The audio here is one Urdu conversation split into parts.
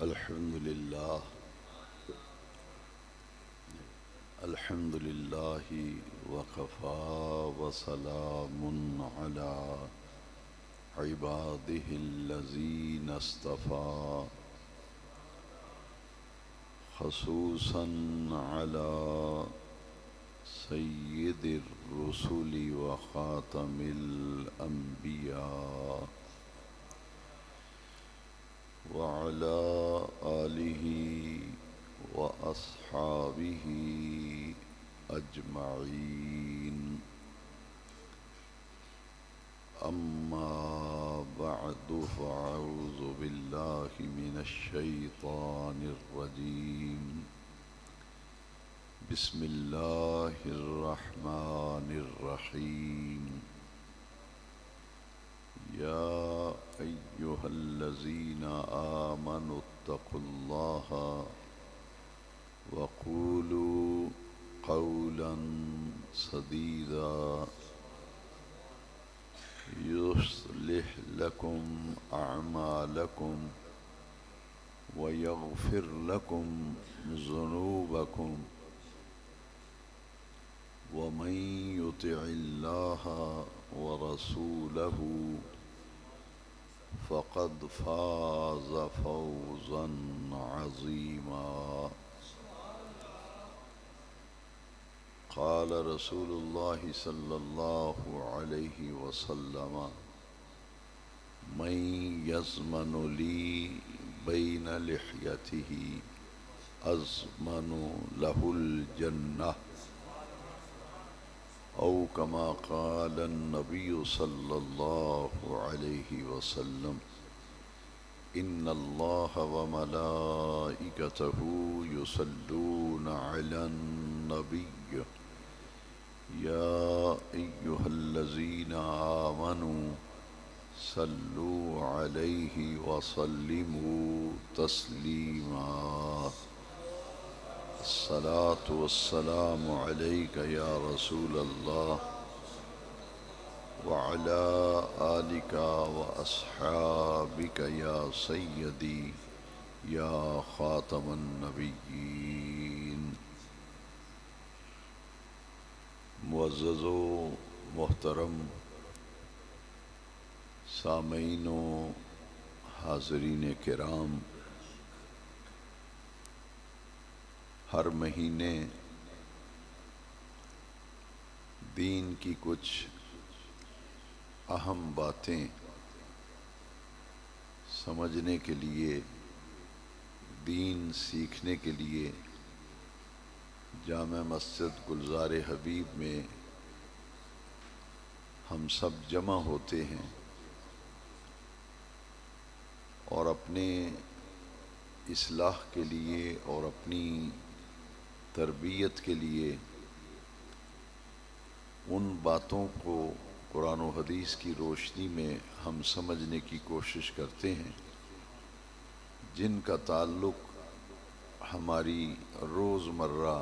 الحمد لله الحمد لله وكفى وسلام على عباده الذين اصطفى خصوصا على سيد الرسل وخاتم الأنبياء وعلى آله وأصحابه أجمعين أما بعد فأعوذ بالله من الشيطان الرجيم بسم الله الرحمن الرحيم يا أيها الذين آمنوا اتقوا الله وقولوا قولا سديدا يصلح لكم أعمالكم ويغفر لكم ذنوبكم ومن يطع الله ورسوله فقد فاز فوزا عظيما قال رسول الله صلى الله عليه وسلم من يزمن لي بين لحيته أزمن له الجنة أو كما قال النبي صلى الله عليه وسلم إن الله وملائكته يصلون على النبي يا أيها الذين آمنوا صلوا عليه وسلموا تسليما الصلاة والسلام عليك يا رسول الله وعلى آلك وأصحابك يا سيدي يا خاتم النبيين معزز و محترم سامعین و حاضرین کرام، ہر مہینے دین کی کچھ اہم باتیں سمجھنے کے لیے، دین سیکھنے کے لیے جامع مسجد گلزار حبیب میں ہم سب جمع ہوتے ہیں اور اپنے اصلاح کے لیے اور اپنی تربیت کے لیے ان باتوں کو قرآن و حدیث کی روشنی میں ہم سمجھنے کی کوشش کرتے ہیں جن کا تعلق ہماری روزمرہ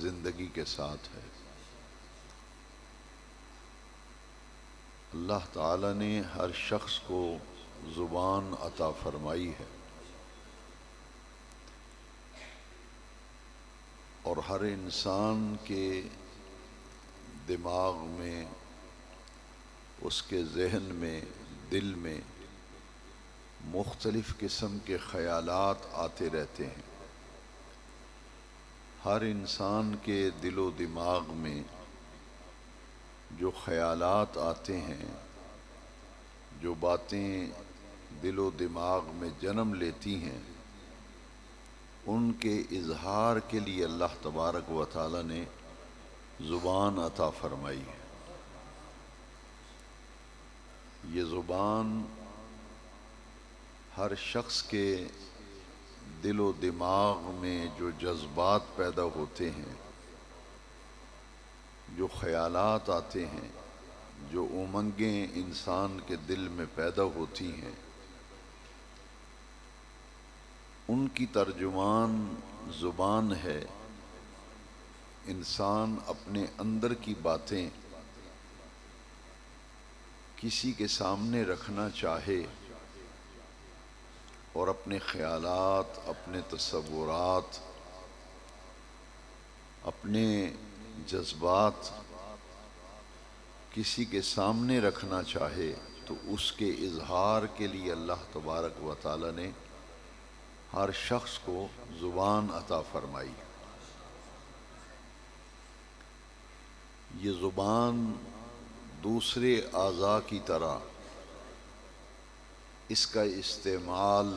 زندگی کے ساتھ ہے۔ اللہ تعالیٰ نے ہر شخص کو زبان عطا فرمائی ہے اور ہر انسان کے دماغ میں، اس کے ذہن میں، دل میں مختلف قسم کے خیالات آتے رہتے ہیں۔ ہر انسان کے دل و دماغ میں جو خیالات آتے ہیں، جو باتیں دل و دماغ میں جنم لیتی ہیں، ان کے اظہار کے لیے اللہ تبارک و تعالی نے زبان عطا فرمائی ہے۔ یہ زبان ہر شخص کے دل و دماغ میں جو جذبات پیدا ہوتے ہیں، جو خیالات آتے ہیں، جو امنگیں انسان کے دل میں پیدا ہوتی ہیں، ان کی ترجمان زبان ہے۔ انسان اپنے اندر کی باتیں کسی کے سامنے رکھنا چاہے اور اپنے خیالات، اپنے تصورات، اپنے جذبات کسی کے سامنے رکھنا چاہے تو اس کے اظہار کے لیے اللہ تبارک و تعالی نے ہر شخص کو زبان عطا فرمائی۔ یہ زبان دوسرے اعضاء کی طرح اس کا استعمال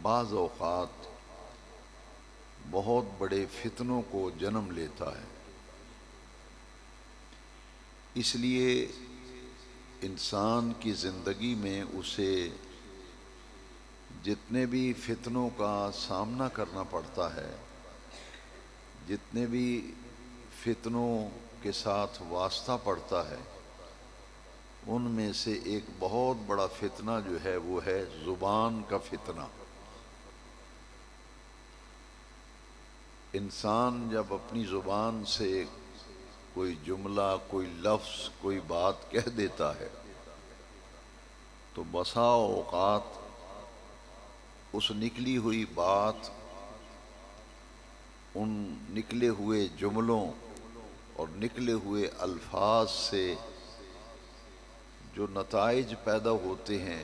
بعض اوقات بہت بڑے فتنوں کو جنم لیتا ہے۔ اس لیے انسان کی زندگی میں اسے جتنے بھی فتنوں کا سامنا کرنا پڑتا ہے، جتنے بھی فتنوں کے ساتھ واسطہ پڑتا ہے، ان میں سے ایک بہت بڑا فتنہ جو ہے وہ ہے زبان کا فتنہ۔ انسان جب اپنی زبان سے کوئی جملہ، کوئی لفظ، کوئی بات کہہ دیتا ہے تو بسا اوقات اس نکلی ہوئی بات، ان نکلے ہوئے جملوں اور نکلے ہوئے الفاظ سے جو نتائج پیدا ہوتے ہیں،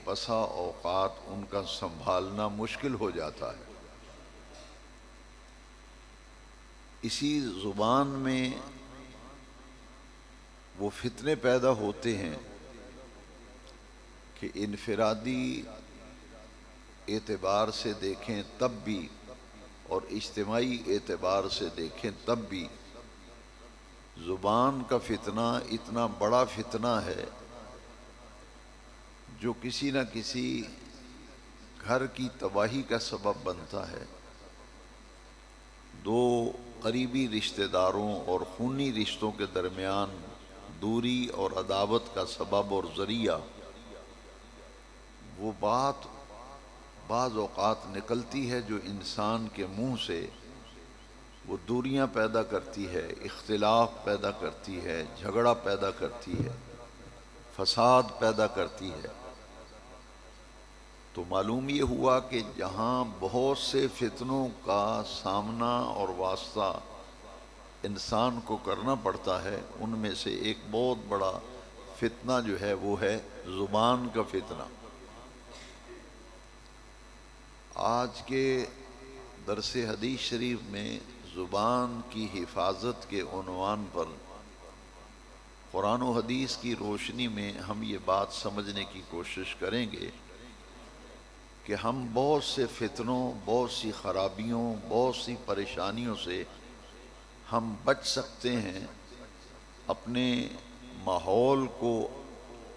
بسا اوقات ان کا سنبھالنا مشکل ہو جاتا ہے۔ اسی زبان میں وہ فتنے پیدا ہوتے ہیں کہ انفرادی اعتبار سے دیکھیں تب بھی اور اجتماعی اعتبار سے دیکھیں تب بھی زبان کا فتنہ اتنا بڑا فتنہ ہے جو کسی نہ کسی گھر کی تباہی کا سبب بنتا ہے۔ دو قریبی رشتہ داروں اور خونی رشتوں کے درمیان دوری اور عداوت کا سبب اور ذریعہ وہ بات بعض اوقات نکلتی ہے جو انسان کے منہ سے وہ دوریاں پیدا کرتی ہے، اختلاف پیدا کرتی ہے، جھگڑا پیدا کرتی ہے، فساد پیدا کرتی ہے۔ تو معلوم یہ ہوا کہ جہاں بہت سے فتنوں کا سامنا اور واسطہ انسان کو کرنا پڑتا ہے، ان میں سے ایک بہت بڑا فتنہ جو ہے وہ ہے زبان کا فتنہ۔ آج کے درس حدیث شریف میں زبان کی حفاظت کے عنوان پر قرآن و حدیث کی روشنی میں ہم یہ بات سمجھنے کی کوشش کریں گے کہ ہم بہت سے فتنوں، بہت سی خرابیوں، بہت سی پریشانیوں سے ہم بچ سکتے ہیں، اپنے ماحول کو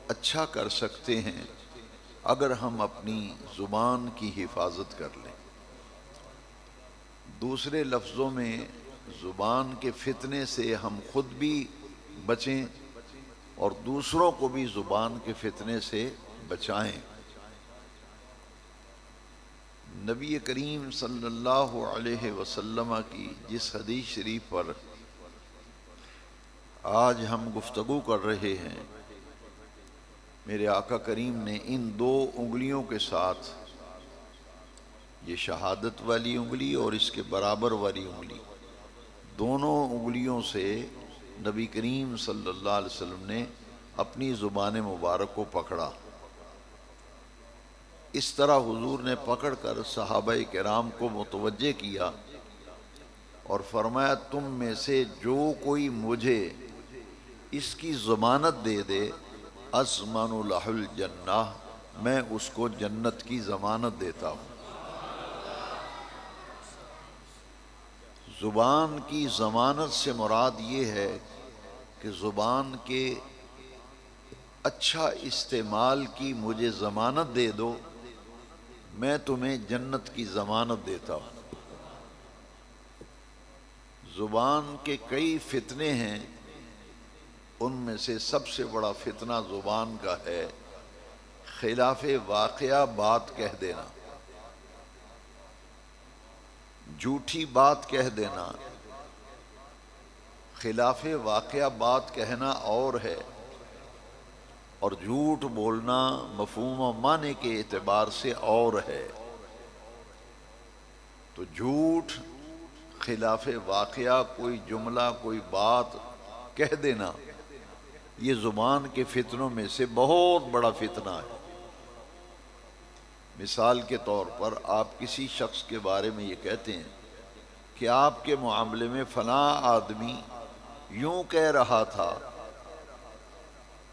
اچھا کر سکتے ہیں اگر ہم اپنی زبان کی حفاظت کر لیں۔ دوسرے لفظوں میں زبان کے فتنے سے ہم خود بھی بچیں اور دوسروں کو بھی زبان کے فتنے سے بچائیں۔ نبی کریم صلی اللہ علیہ وسلم کی جس حدیث شریف پر آج ہم گفتگو کر رہے ہیں، میرے آقا کریم نے ان دو انگلیوں کے ساتھ، یہ شہادت والی انگلی اور اس کے برابر والی انگلی، دونوں انگلیوں سے نبی کریم صلی اللہ علیہ وسلم نے اپنی زبان مبارک کو پکڑا۔ اس طرح حضور نے پکڑ کر صحابہ کرام کو متوجہ کیا اور فرمایا، تم میں سے جو کوئی مجھے اس کی ضمانت دے دے، اضمن لہ الجنہ، میں اس کو جنت کی ضمانت دیتا ہوں۔ زبان کی ضمانت سے مراد یہ ہے کہ زبان کے اچھا استعمال کی مجھے ضمانت دے دو، میں تمہیں جنت کی ضمانت دیتا ہوں۔ زبان کے کئی فتنے ہیں، ان میں سے سب سے بڑا فتنہ زبان کا ہے خلاف واقعہ بات کہہ دینا، جھوٹی بات کہہ دینا۔ خلاف واقعہ بات کہنا اور ہے اور جھوٹ بولنا مفہوم و معنی کے اعتبار سے اور ہے۔ تو جھوٹ خلاف واقعہ کوئی جملہ کوئی بات کہہ دینا، یہ زبان کے فتنوں میں سے بہت بڑا فتنہ ہے۔ مثال کے طور پر آپ کسی شخص کے بارے میں یہ کہتے ہیں کہ آپ کے معاملے میں فلاں آدمی یوں کہہ رہا تھا،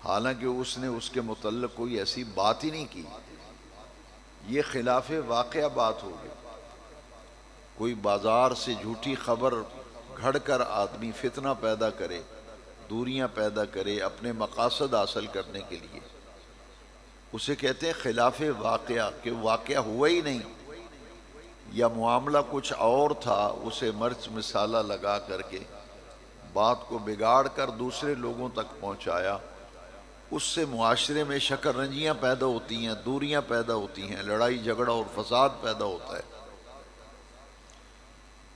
حالانکہ اس نے اس کے متعلق کوئی ایسی بات ہی نہیں کی، یہ خلاف واقعہ بات ہوگی۔ کوئی بازار سے جھوٹی خبر گھڑ کر آدمی فتنہ پیدا کرے، دوریاں پیدا کرے اپنے مقاصد حاصل کرنے کے لیے، اسے کہتے ہیں خلاف واقعہ، کہ واقعہ ہوا ہی نہیں یا معاملہ کچھ اور تھا، اسے مرچ مسالہ لگا کر کے بات کو بگاڑ کر دوسرے لوگوں تک پہنچایا، اس سے معاشرے میں شکر رنجیاں پیدا ہوتی ہیں، دوریاں پیدا ہوتی ہیں، لڑائی جھگڑا اور فساد پیدا ہوتا ہے۔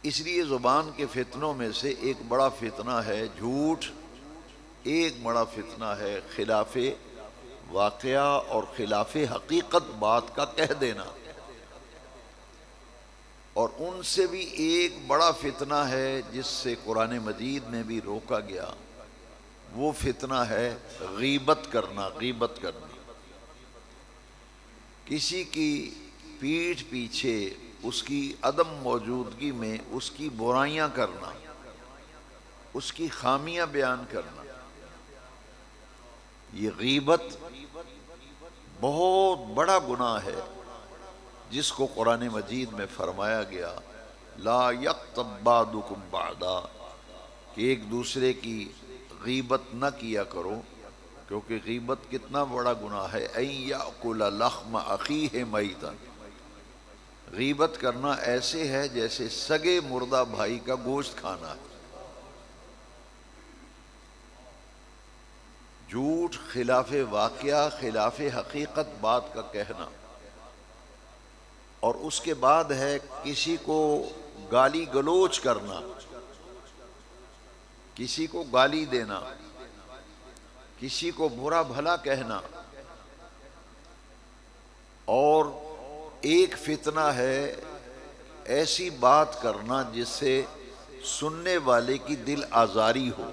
اس لیے زبان کے فتنوں میں سے ایک بڑا فتنہ ہے جھوٹ، ایک بڑا فتنہ ہے خلاف واقعہ اور خلاف حقیقت بات کا کہہ دینا، اور ان سے بھی ایک بڑا فتنہ ہے جس سے قرآن مجید میں بھی روکا گیا، وہ فتنہ ہے غیبت کرنا۔ غیبت کرنا، کسی کی پیٹھ پیچھے اس کی عدم موجودگی میں اس کی برائیاں کرنا، اس کی خامیاں بیان کرنا، یہ غیبت بہت بڑا گناہ ہے، جس کو قرآن مجید میں فرمایا گیا لا یغتب بعضکم بعضا، کہ ایک دوسرے کی غیبت نہ کیا کرو، کیونکہ غیبت کتنا بڑا گناہ ہے۔ ان یأکل لحم اخیہ میتا، غیبت کرنا ایسے ہے جیسے سگے مردہ بھائی کا گوشت کھانا ہے۔ جھوٹ خلاف واقعہ خلاف حقیقت بات کا کہنا، اور اس کے بعد ہے کسی کو گالی گلوچ کرنا، کسی کو گالی دینا، کسی کو برا بھلا کہنا، اور ایک فتنہ ہے ایسی بات کرنا جس سے سننے والے کی دل آزاری ہو۔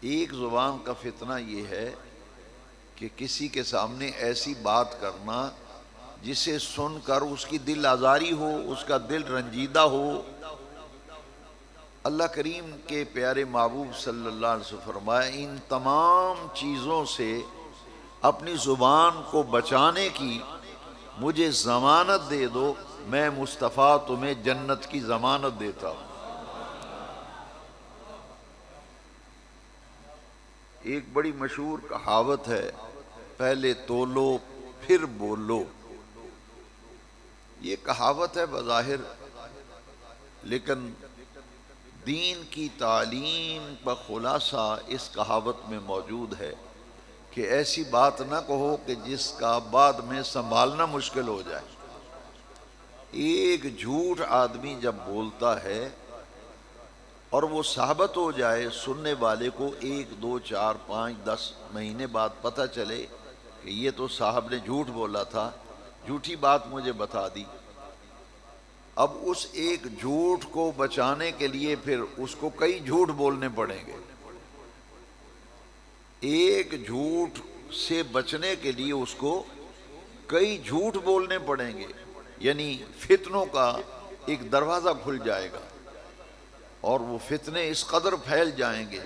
ایک زبان کا فتنہ یہ ہے کہ کسی کے سامنے ایسی بات کرنا جسے سن کر اس کی دل آزاری ہو، اس کا دل رنجیدہ ہو۔ اللہ کریم کے پیارے محبوب صلی اللہ علیہ وسلم فرمایا ان تمام چیزوں سے اپنی زبان کو بچانے کی مجھے ضمانت دے دو، میں مصطفیٰ تمہیں جنت کی ضمانت دیتا ہوں۔ ایک بڑی مشہور کہاوت ہے، پہلے تولو پھر بولو۔ یہ کہاوت ہے بظاہر، لیکن دین کی تعلیم کا خلاصہ اس کہاوت میں موجود ہے کہ ایسی بات نہ کہو کہ جس کا بعد میں سنبھالنا مشکل ہو جائے۔ ایک جھوٹ آدمی جب بولتا ہے اور وہ ثابت ہو جائے، سننے والے کو 1 2 4 5 10 مہینے بعد پتہ چلے کہ یہ تو صاحب نے جھوٹ بولا تھا، جھوٹی بات مجھے بتا دی، اب اس ایک جھوٹ کو بچانے کے لیے پھر اس کو کئی جھوٹ بولنے پڑیں گے۔ ایک جھوٹ سے بچنے کے لیے اس کو کئی جھوٹ بولنے پڑیں گے، یعنی فتنوں کا ایک دروازہ کھل جائے گا، اور وہ فتنے اس قدر پھیل جائیں گے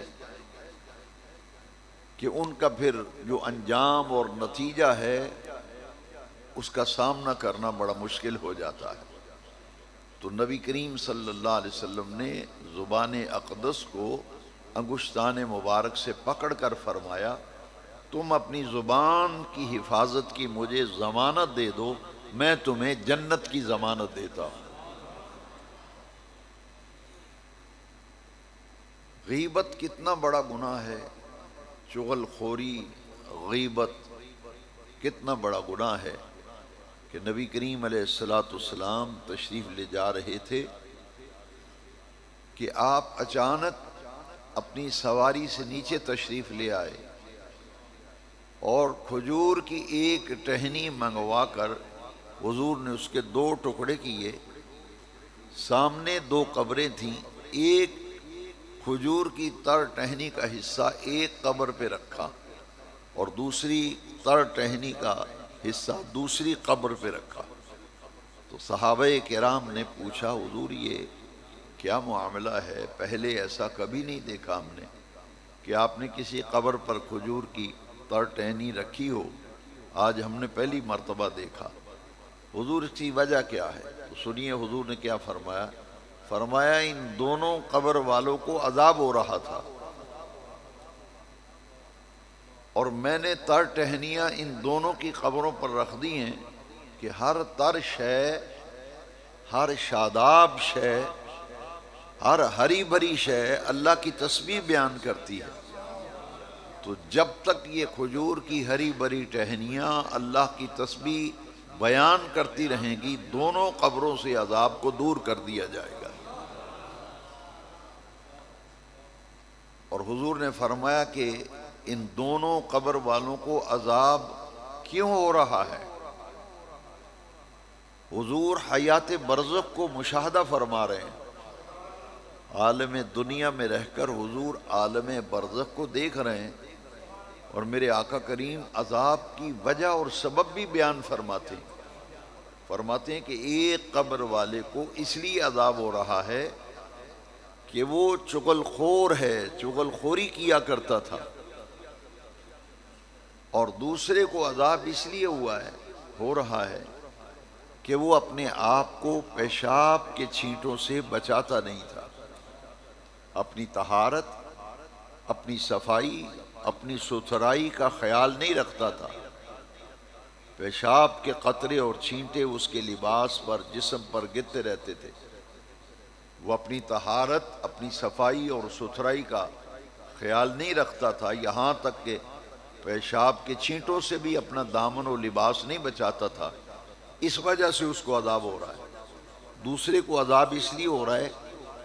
کہ ان کا پھر جو انجام اور نتیجہ ہے اس کا سامنا کرنا بڑا مشکل ہو جاتا ہے۔ تو نبی کریم صلی اللہ علیہ وسلم نے زبان اقدس کو انگشتان مبارک سے پکڑ کر فرمایا تم اپنی زبان کی حفاظت کی مجھے ضمانت دے دو، میں تمہیں جنت کی ضمانت دیتا ہوں۔ غیبت کتنا بڑا گناہ ہے، چغل خوری، غیبت کتنا بڑا گناہ ہے کہ نبی کریم علیہ السلام تشریف لے جا رہے تھے کہ آپ اچانک اپنی سواری سے نیچے تشریف لے آئے، اور کھجور کی ایک ٹہنی منگوا کر حضور نے اس کے 2 ٹکڑے کیے. سامنے 2 قبریں تھیں، ایک کھجور کی تر ٹہنی کا حصہ ایک قبر پہ رکھا اور دوسری تر ٹہنی کا حصہ دوسری قبر پہ رکھا. تو صحابہ کرام نے پوچھا حضور یہ کیا معاملہ ہے؟ پہلے ایسا کبھی نہیں دیکھا ہم نے کہ آپ نے کسی قبر پر کھجور کی تر ٹہنی رکھی ہو، آج ہم نے پہلی مرتبہ دیکھا. حضور اس کی وجہ کیا ہے؟ تو سنیے حضور نے کیا فرمایا. فرمایا ان دونوں قبر والوں کو عذاب ہو رہا تھا اور میں نے تر ٹہنیاں ان دونوں کی قبروں پر رکھ دی ہیں کہ ہر تر شے، ہر شاداب شے، ہر ہری بھری شے اللہ کی تسبیح بیان کرتی ہے. تو جب تک یہ کھجور کی ہری بھری ٹہنیاں اللہ کی تسبیح بیان کرتی رہیں گی، دونوں قبروں سے عذاب کو دور کر دیا جائے گا. اور حضور نے فرمایا کہ ان دونوں قبر والوں کو عذاب کیوں ہو رہا ہے؟ حضور حیات برزخ کو مشاہدہ فرما رہے ہیں. عالم دنیا میں رہ کر حضور عالم برزخ کو دیکھ رہے ہیں اور میرے آقا کریم عذاب کی وجہ اور سبب بھی بیان فرماتے ہیں کہ ایک قبر والے کو اس لیے عذاب ہو رہا ہے کہ وہ چغل خور ہے، چغل خوری کیا کرتا تھا، اور دوسرے کو عذاب اس لیے ہو رہا ہے کہ وہ اپنے آپ کو پیشاب کے چھینٹوں سے بچاتا نہیں تھا. اپنی طہارت، اپنی صفائی، اپنی ستھرائی کا خیال نہیں رکھتا تھا. پیشاب کے قطرے اور چھینٹے اس کے لباس پر، جسم پر گرتے رہتے تھے. وہ اپنی طہارت، اپنی صفائی اور ستھرائی کا خیال نہیں رکھتا تھا، یہاں تک کہ پیشاب کے چھینٹوں سے بھی اپنا دامن و لباس نہیں بچاتا تھا. اس وجہ سے اس کو عذاب ہو رہا ہے. دوسرے کو عذاب اس لیے ہو رہا ہے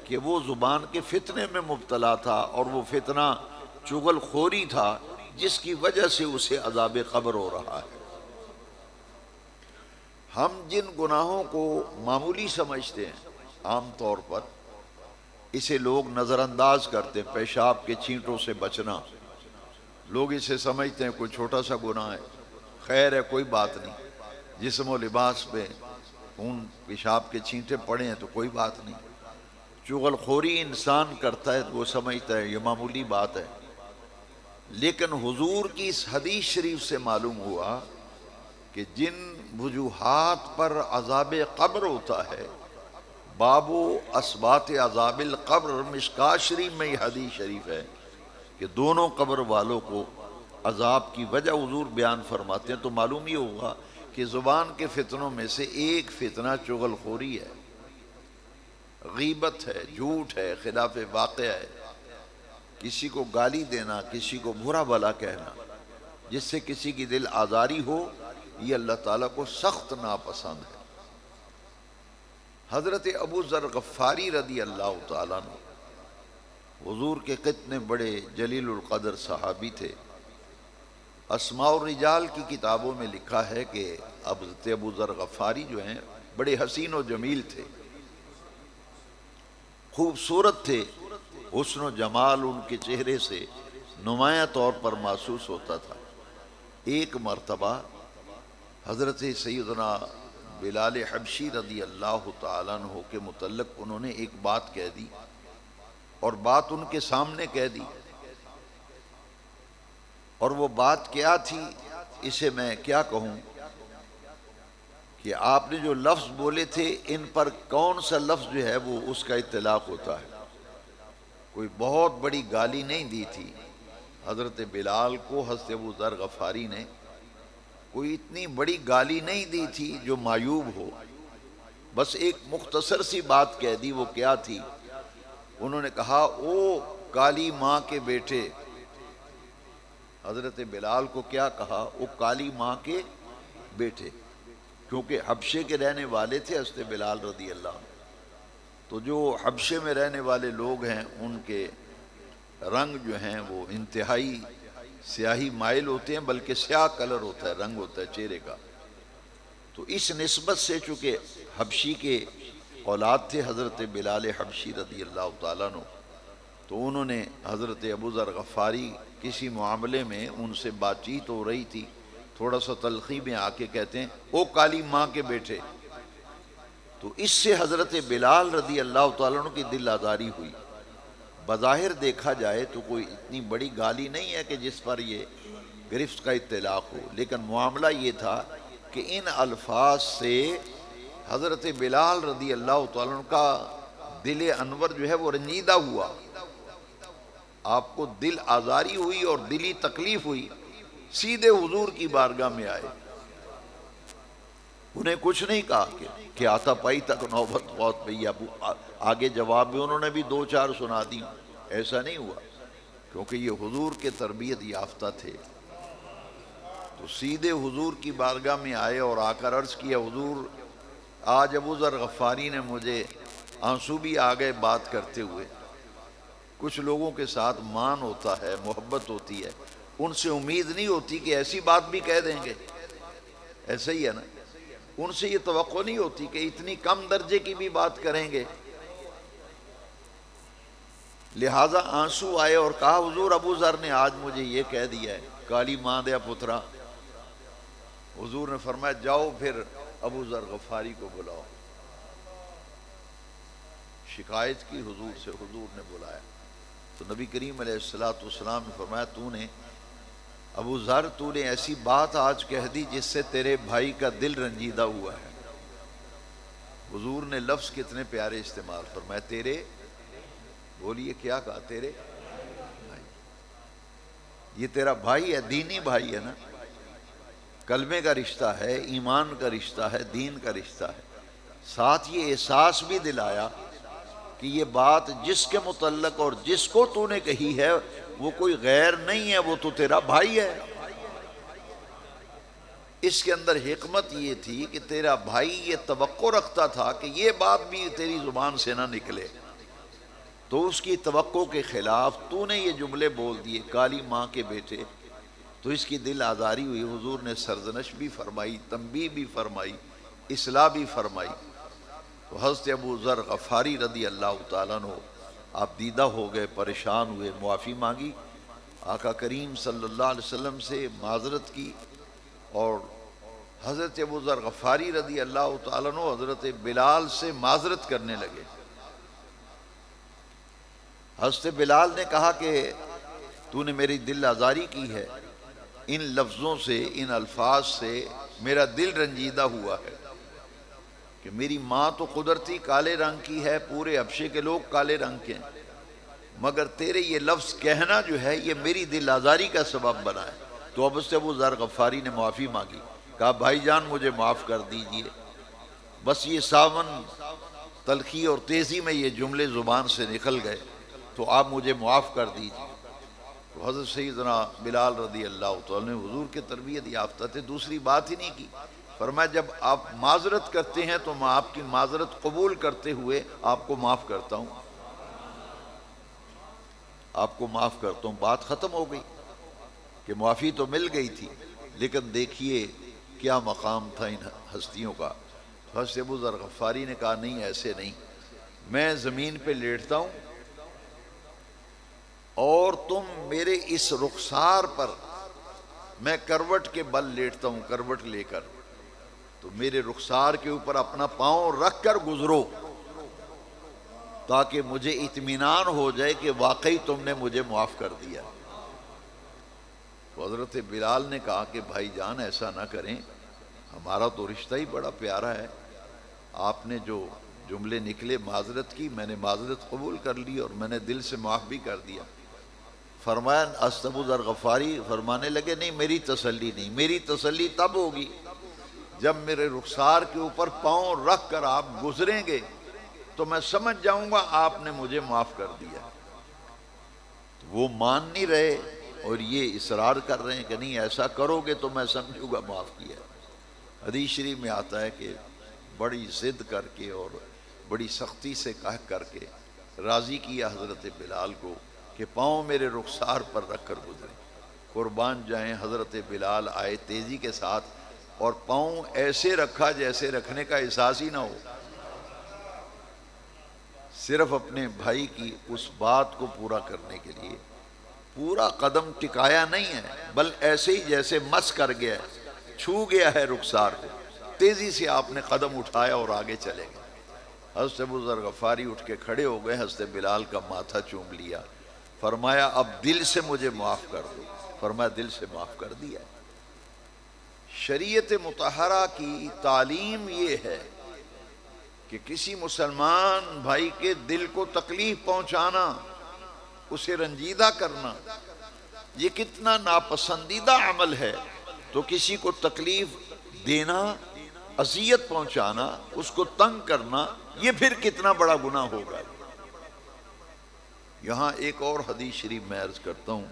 کہ وہ زبان کے فتنے میں مبتلا تھا اور وہ فتنہ چغل خوری تھا جس کی وجہ سے اسے عذاب قبر ہو رہا ہے. ہم جن گناہوں کو معمولی سمجھتے ہیں عام طور پر اسے لوگ نظر انداز کرتے ہیں. پیشاب کے چھینٹوں سے بچنا، لوگ اسے سمجھتے ہیں کوئی چھوٹا سا گناہ ہے، خیر ہے کوئی بات نہیں. جسم و لباس پہ خون پیشاب کے چھینٹے پڑے ہیں تو کوئی بات نہیں. چغل خوری انسان کرتا ہے تو وہ سمجھتا ہے یہ معمولی بات ہے. لیکن حضور کی اس حدیث شریف سے معلوم ہوا کہ جن وجوہات پر عذاب قبر ہوتا ہے، باب و اسبات عذاب القبر، مشکاۃ شریف میں یہ حدیث شریف ہے کہ دونوں قبر والوں کو عذاب کی وجہ حضور بیان فرماتے ہیں. تو معلوم ہی ہوگا کہ زبان کے فتنوں میں سے ایک فتنہ چغل خوری ہے، غیبت ہے، جھوٹ ہے، خلاف واقع ہے، کسی کو گالی دینا، کسی کو برا بھلا کہنا جس سے کسی کی دل آزاری ہو، یہ اللہ تعالیٰ کو سخت ناپسند ہے. حضرت ابو ذر غفاری رضی اللہ تعالیٰ عنہ حضور کے کتنے بڑے جلیل القدر صحابی تھے. اسماء الرجال کی کتابوں میں لکھا ہے کہ حضرت ابو ذر غفاری جو ہیں بڑے حسین و جمیل تھے، خوبصورت تھے. حسن و جمال ان کے چہرے سے نمایاں طور پر محسوس ہوتا تھا. ایک مرتبہ حضرت سیدنا بلال حبشی رضی اللہ تعالیٰ عنہ کے متعلق انہوں نے ایک بات کہہ دی، اور بات ان کے سامنے کہہ دی. اور وہ بات کیا تھی اسے میں کیا کہوں کہ آپ نے جو لفظ بولے تھے ان پر کون سا لفظ جو ہے وہ اس کا اطلاق ہوتا ہے. کوئی بہت بڑی گالی نہیں دی تھی حضرت بلال کو. حضرت ابو ذر غفاری نے کوئی اتنی بڑی گالی نہیں دی تھی جو معیوب ہو، بس ایک مختصر سی بات کہہ دی. وہ کیا تھی؟ انہوں نے کہا او کالی ماں کے بیٹے. حضرت بلال کو کیا کہا؟ او کالی ماں کے بیٹے، کیونکہ حبشے کے رہنے والے تھے حضرت بلال رضی اللہ عنہ. تو جو حبشے میں رہنے والے لوگ ہیں ان کے رنگ جو ہیں وہ انتہائی سیاہی مائل ہوتے ہیں، بلکہ سیاہ کلر ہوتا ہے، رنگ ہوتا ہے چہرے کا۔ تو اس نسبت سے چونکہ حبشی کے اولاد تھے حضرت بلال حبشی رضی اللہ تعالیٰ عنہ، تو انہوں نے حضرت ابو ذر غفاری کسی معاملے میں ان سے بات چیت ہو رہی تھی، تھوڑا سا تلخی میں آ کے کہتے ہیں او کالی ماں کے بیٹے۔ تو اس سے حضرت بلال رضی اللہ تعالیٰ عنہ کی دل آزاری ہوئی۔ بظاہر دیکھا جائے تو کوئی اتنی بڑی گالی نہیں ہے کہ جس پر یہ گرفت کا اطلاق ہو، لیکن معاملہ یہ تھا کہ ان الفاظ سے حضرت بلال رضی اللہ تعالیٰ عنہ کا دل انور جو ہے وہ رنجیدہ ہوا، آپ کو دل آزاری ہوئی اور دلی تکلیف ہوئی، سیدھے حضور کی بارگاہ میں آئے، انہیں کچھ نہیں کہا کہ آتا پائی تک نوبت بہت پئی، اب آگے جواب میں انہوں نے بھی دو چار سنا دی، ایسا نہیں ہوا، کیونکہ یہ حضور کے تربیت یافتہ تھے۔ تو سیدھے حضور کی بارگاہ میں آئے اور آ کر عرض کیا حضور آج ابو ذر غفاری نے مجھے، آنسو بھی آ گئے بات کرتے ہوئے، کچھ لوگوں کے ساتھ مان ہوتا ہے، محبت ہوتی ہے، ان سے امید نہیں ہوتی کہ ایسی بات بھی کہہ دیں گے، ایسا ہی ہے نا، ان سے یہ توقع نہیں ہوتی کہ اتنی کم درجے کی بھی بات کریں گے، لہٰذا آنسو آئے اور کہا حضور ابو ذر نے آج مجھے یہ کہہ دیا ہے، کالی ماں دیا پترا۔ حضور نے فرمایا جاؤ پھر ابو ذر غفاری کو بلاؤ، شکایت کی حضور سے، حضور نے بلایا تو نبی کریم علیہ السلام نے فرمایا تو نے ابو ذر تو نے ایسی بات آج کہہ دی جس سے تیرے بھائی کا دل رنجیدہ ہوا ہے۔ حضور نے لفظ کتنے پیارے استعمال فرمایا، تیرے، بولیے کیا کہا، تیرے بھائی، یہ تیرا بھائی ہے، دینی بھائی ہے نا، کلمے کا رشتہ ہے، ایمان کا رشتہ ہے، دین کا رشتہ ہے، ساتھ یہ احساس بھی دلایا کہ یہ بات جس کے متعلق اور جس کو تو نے کہی ہے وہ کوئی غیر نہیں ہے، وہ تو تیرا بھائی ہے۔ اس کے اندر حکمت یہ تھی کہ تیرا بھائی یہ توقع رکھتا تھا کہ یہ بات بھی تیری زبان سے نہ نکلے، تو اس کی توقع کے خلاف تو نے یہ جملے بول دیے، کالی ماں کے بیٹے، تو اس کی دل آزاری ہوئی، حضور نے سرزنش بھی فرمائی، تنبیہ بھی فرمائی، اصلاح بھی فرمائی۔ تو حضرت ابو ذر غفاری رضی اللہ تعالیٰ عنہ آپ دیدہ ہو گئے، پریشان ہوئے، معافی مانگی، آقا کریم صلی اللہ علیہ وسلم سے معذرت کی، اور حضرت ابو ذر غفاری رضی اللہ تعالیٰ عنہ حضرت بلال سے معذرت کرنے لگے۔ حضرت بلال نے کہا کہ تو نے میری دل آزاری کی ہے، ان لفظوں سے، ان الفاظ سے میرا دل رنجیدہ ہوا ہے کہ میری ماں تو قدرتی کالے رنگ کی ہے، پورے حبشے کے لوگ کالے رنگ کے ہیں، مگر تیرے یہ لفظ کہنا جو ہے یہ میری دل آزاری کا سبب بنا ہے۔ تو اب اس سے ابو ذر غفاری نے معافی مانگی، کہا بھائی جان مجھے معاف کر دیجئے، بس یہ ساون تلخی اور تیزی میں یہ جملے زبان سے نکل گئے، تو آپ مجھے معاف کر دیجئے۔ تو حضرت سیدنا بلال رضی اللہ تعالیٰ نے، حضور کے تربیت یافتہ تھے، دوسری بات ہی نہیں کی، فرمایا جب آپ معذرت کرتے ہیں تو میں آپ کی معذرت قبول کرتے ہوئے آپ کو معاف کرتا ہوں، آپ کو معاف کرتا ہوں۔ بات ختم ہو گئی کہ معافی تو مل گئی تھی، لیکن دیکھیے کیا مقام تھا ان ہستیوں کا۔ حضرت ابو ذر غفاری نے کہا نہیں ایسے نہیں، میں زمین پہ لیٹتا ہوں اور تم میرے اس رخسار پر، میں کروٹ کے بل لیٹتا ہوں، کروٹ لے کر، تو میرے رخسار کے اوپر اپنا پاؤں رکھ کر گزرو تاکہ مجھے اطمینان ہو جائے کہ واقعی تم نے مجھے معاف کر دیا۔ تو حضرت بلال نے کہا کہ بھائی جان ایسا نہ کریں، ہمارا تو رشتہ ہی بڑا پیارا ہے، آپ نے جو جملے نکلے معذرت کی، میں نے معذرت قبول کر لی اور میں نے دل سے معاف بھی کر دیا۔ فرمایا ابو ذر غفاری فرمانے لگے نہیں میری تسلی نہیں، میری تسلی تب ہوگی جب میرے رخسار کے اوپر پاؤں رکھ کر آپ گزریں گے تو میں سمجھ جاؤں گا آپ نے مجھے معاف کر دیا۔ وہ مان نہیں رہے اور یہ اصرار کر رہے ہیں کہ نہیں ایسا کرو گے تو میں سمجھوں گا معاف کیا۔ حدیث شریف میں آتا ہے کہ بڑی ضد کر کے اور بڑی سختی سے کہہ کر کے راضی کیا حضرت بلال کو کہ پاؤں میرے رخسار پر رکھ کر گزرے۔ قربان جائیں حضرت بلال آئے تیزی کے ساتھ اور پاؤں ایسے رکھا جیسے رکھنے کا احساس ہی نہ ہو، صرف اپنے بھائی کی اس بات کو پورا کرنے کے لیے پورا قدم ٹکایا نہیں ہے، بل ایسے ہی جیسے مس کر گیا ہے، چھو گیا ہے رخسار کو، تیزی سے آپ نے قدم اٹھایا اور آگے چلے گئے۔ حضرت ابو ذر غفاری اٹھ کے کھڑے ہو گئے، حضرت بلال کا ماتھا چوم لیا، فرمایا اب دل سے مجھے معاف کر دو۔ فرمایا دل سے معاف کر دیا۔ شریعت مطہرہ کی تعلیم یہ ہے کہ کسی مسلمان بھائی کے دل کو تکلیف پہنچانا، اسے رنجیدہ کرنا، یہ کتنا ناپسندیدہ عمل ہے، تو کسی کو تکلیف دینا، اذیت پہنچانا، اس کو تنگ کرنا، یہ پھر کتنا بڑا گناہ ہوگا۔ یہاں ایک اور حدیث شریف میں عرض کرتا ہوں،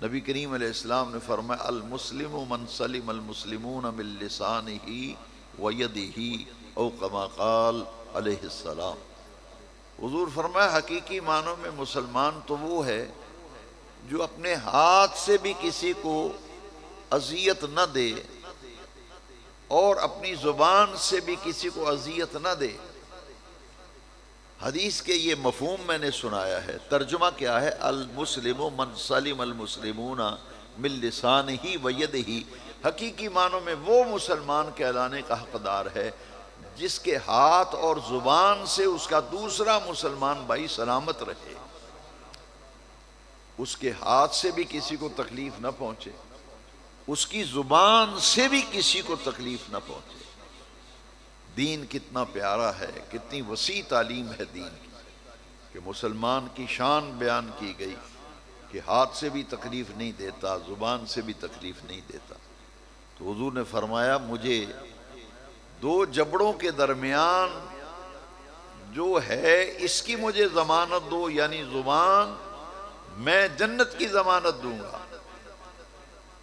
نبی کریم علیہ السلام نے فرمایا المسلم من سلم المسلمون من لسانہ ویدہ او کما قال علیہ السلام۔ حضور فرمایا حقیقی معنوں میں مسلمان تو وہ ہے جو اپنے ہاتھ سے بھی کسی کو اذیت نہ دے اور اپنی زبان سے بھی کسی کو اذیت نہ دے۔ حدیث کے یہ مفہوم میں نے سنایا ہے، ترجمہ کیا ہے؟ المسلم من سلم المسلمون من لسانہ ویدہ، حقیقی معنوں میں وہ مسلمان کہلانے کا حقدار ہے جس کے ہاتھ اور زبان سے اس کا دوسرا مسلمان بھائی سلامت رہے، اس کے ہاتھ سے بھی کسی کو تکلیف نہ پہنچے، اس کی زبان سے بھی کسی کو تکلیف نہ پہنچے۔ دین کتنا پیارا ہے، کتنی وسیع تعلیم ہے دین کی، کہ مسلمان کی شان بیان کی گئی کہ ہاتھ سے بھی تکلیف نہیں دیتا، زبان سے بھی تکلیف نہیں دیتا۔ تو حضور نے فرمایا مجھے دو جبڑوں کے درمیان جو ہے اس کی مجھے ضمانت دو، یعنی زبان، میں جنت کی ضمانت دوں گا۔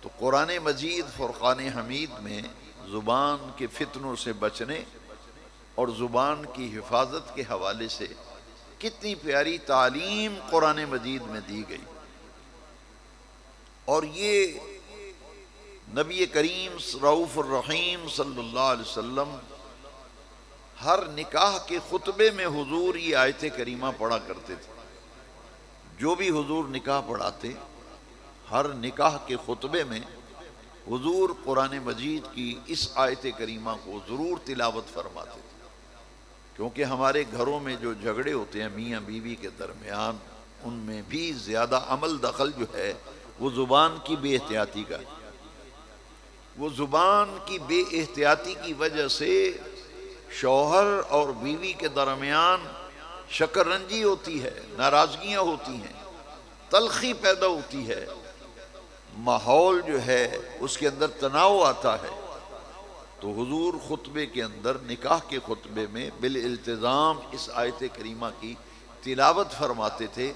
تو قرآن مجید فرقان حمید میں زبان کے فتنوں سے بچنے اور زبان کی حفاظت کے حوالے سے کتنی پیاری تعلیم قرآن مجید میں دی گئی۔ اور یہ نبی کریم رؤوف الرحیم صلی اللہ علیہ وسلم ہر نکاح کے خطبے میں حضور یہ آیت کریمہ پڑھا کرتے تھے۔ جو بھی حضور نکاح پڑھاتے، ہر نکاح کے خطبے میں حضور قرآن مجید کی اس آیت کریمہ کو ضرور تلاوت فرماتے تھے، کیونکہ ہمارے گھروں میں جو جھگڑے ہوتے ہیں میاں بیوی کے درمیان، ان میں بھی زیادہ عمل دخل جو ہے وہ زبان کی بے احتیاطی کا ہے۔ وہ زبان کی بے احتیاطی کی وجہ سے شوہر اور بیوی کے درمیان شکر رنجی ہوتی ہے، ناراضگیاں ہوتی ہیں، تلخی پیدا ہوتی ہے، ماحول جو ہے اس کے اندر تناؤ آتا ہے۔ تو حضور خطبے کے اندر، نکاح کے خطبے میں بالالتزام اس آیت کریمہ کی تلاوت فرماتے تھے،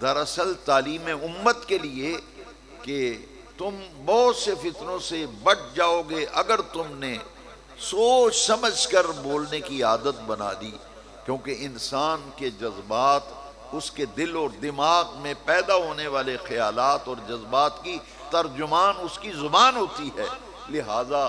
دراصل تعلیم امت کے لیے کہ تم بہت سے فتنوں سے بچ جاؤ گے اگر تم نے سوچ سمجھ کر بولنے کی عادت بنا دی، کیونکہ انسان کے جذبات، اس کے دل اور دماغ میں پیدا ہونے والے خیالات اور جذبات کی ترجمان اس کی زبان ہوتی ہے۔ لہذا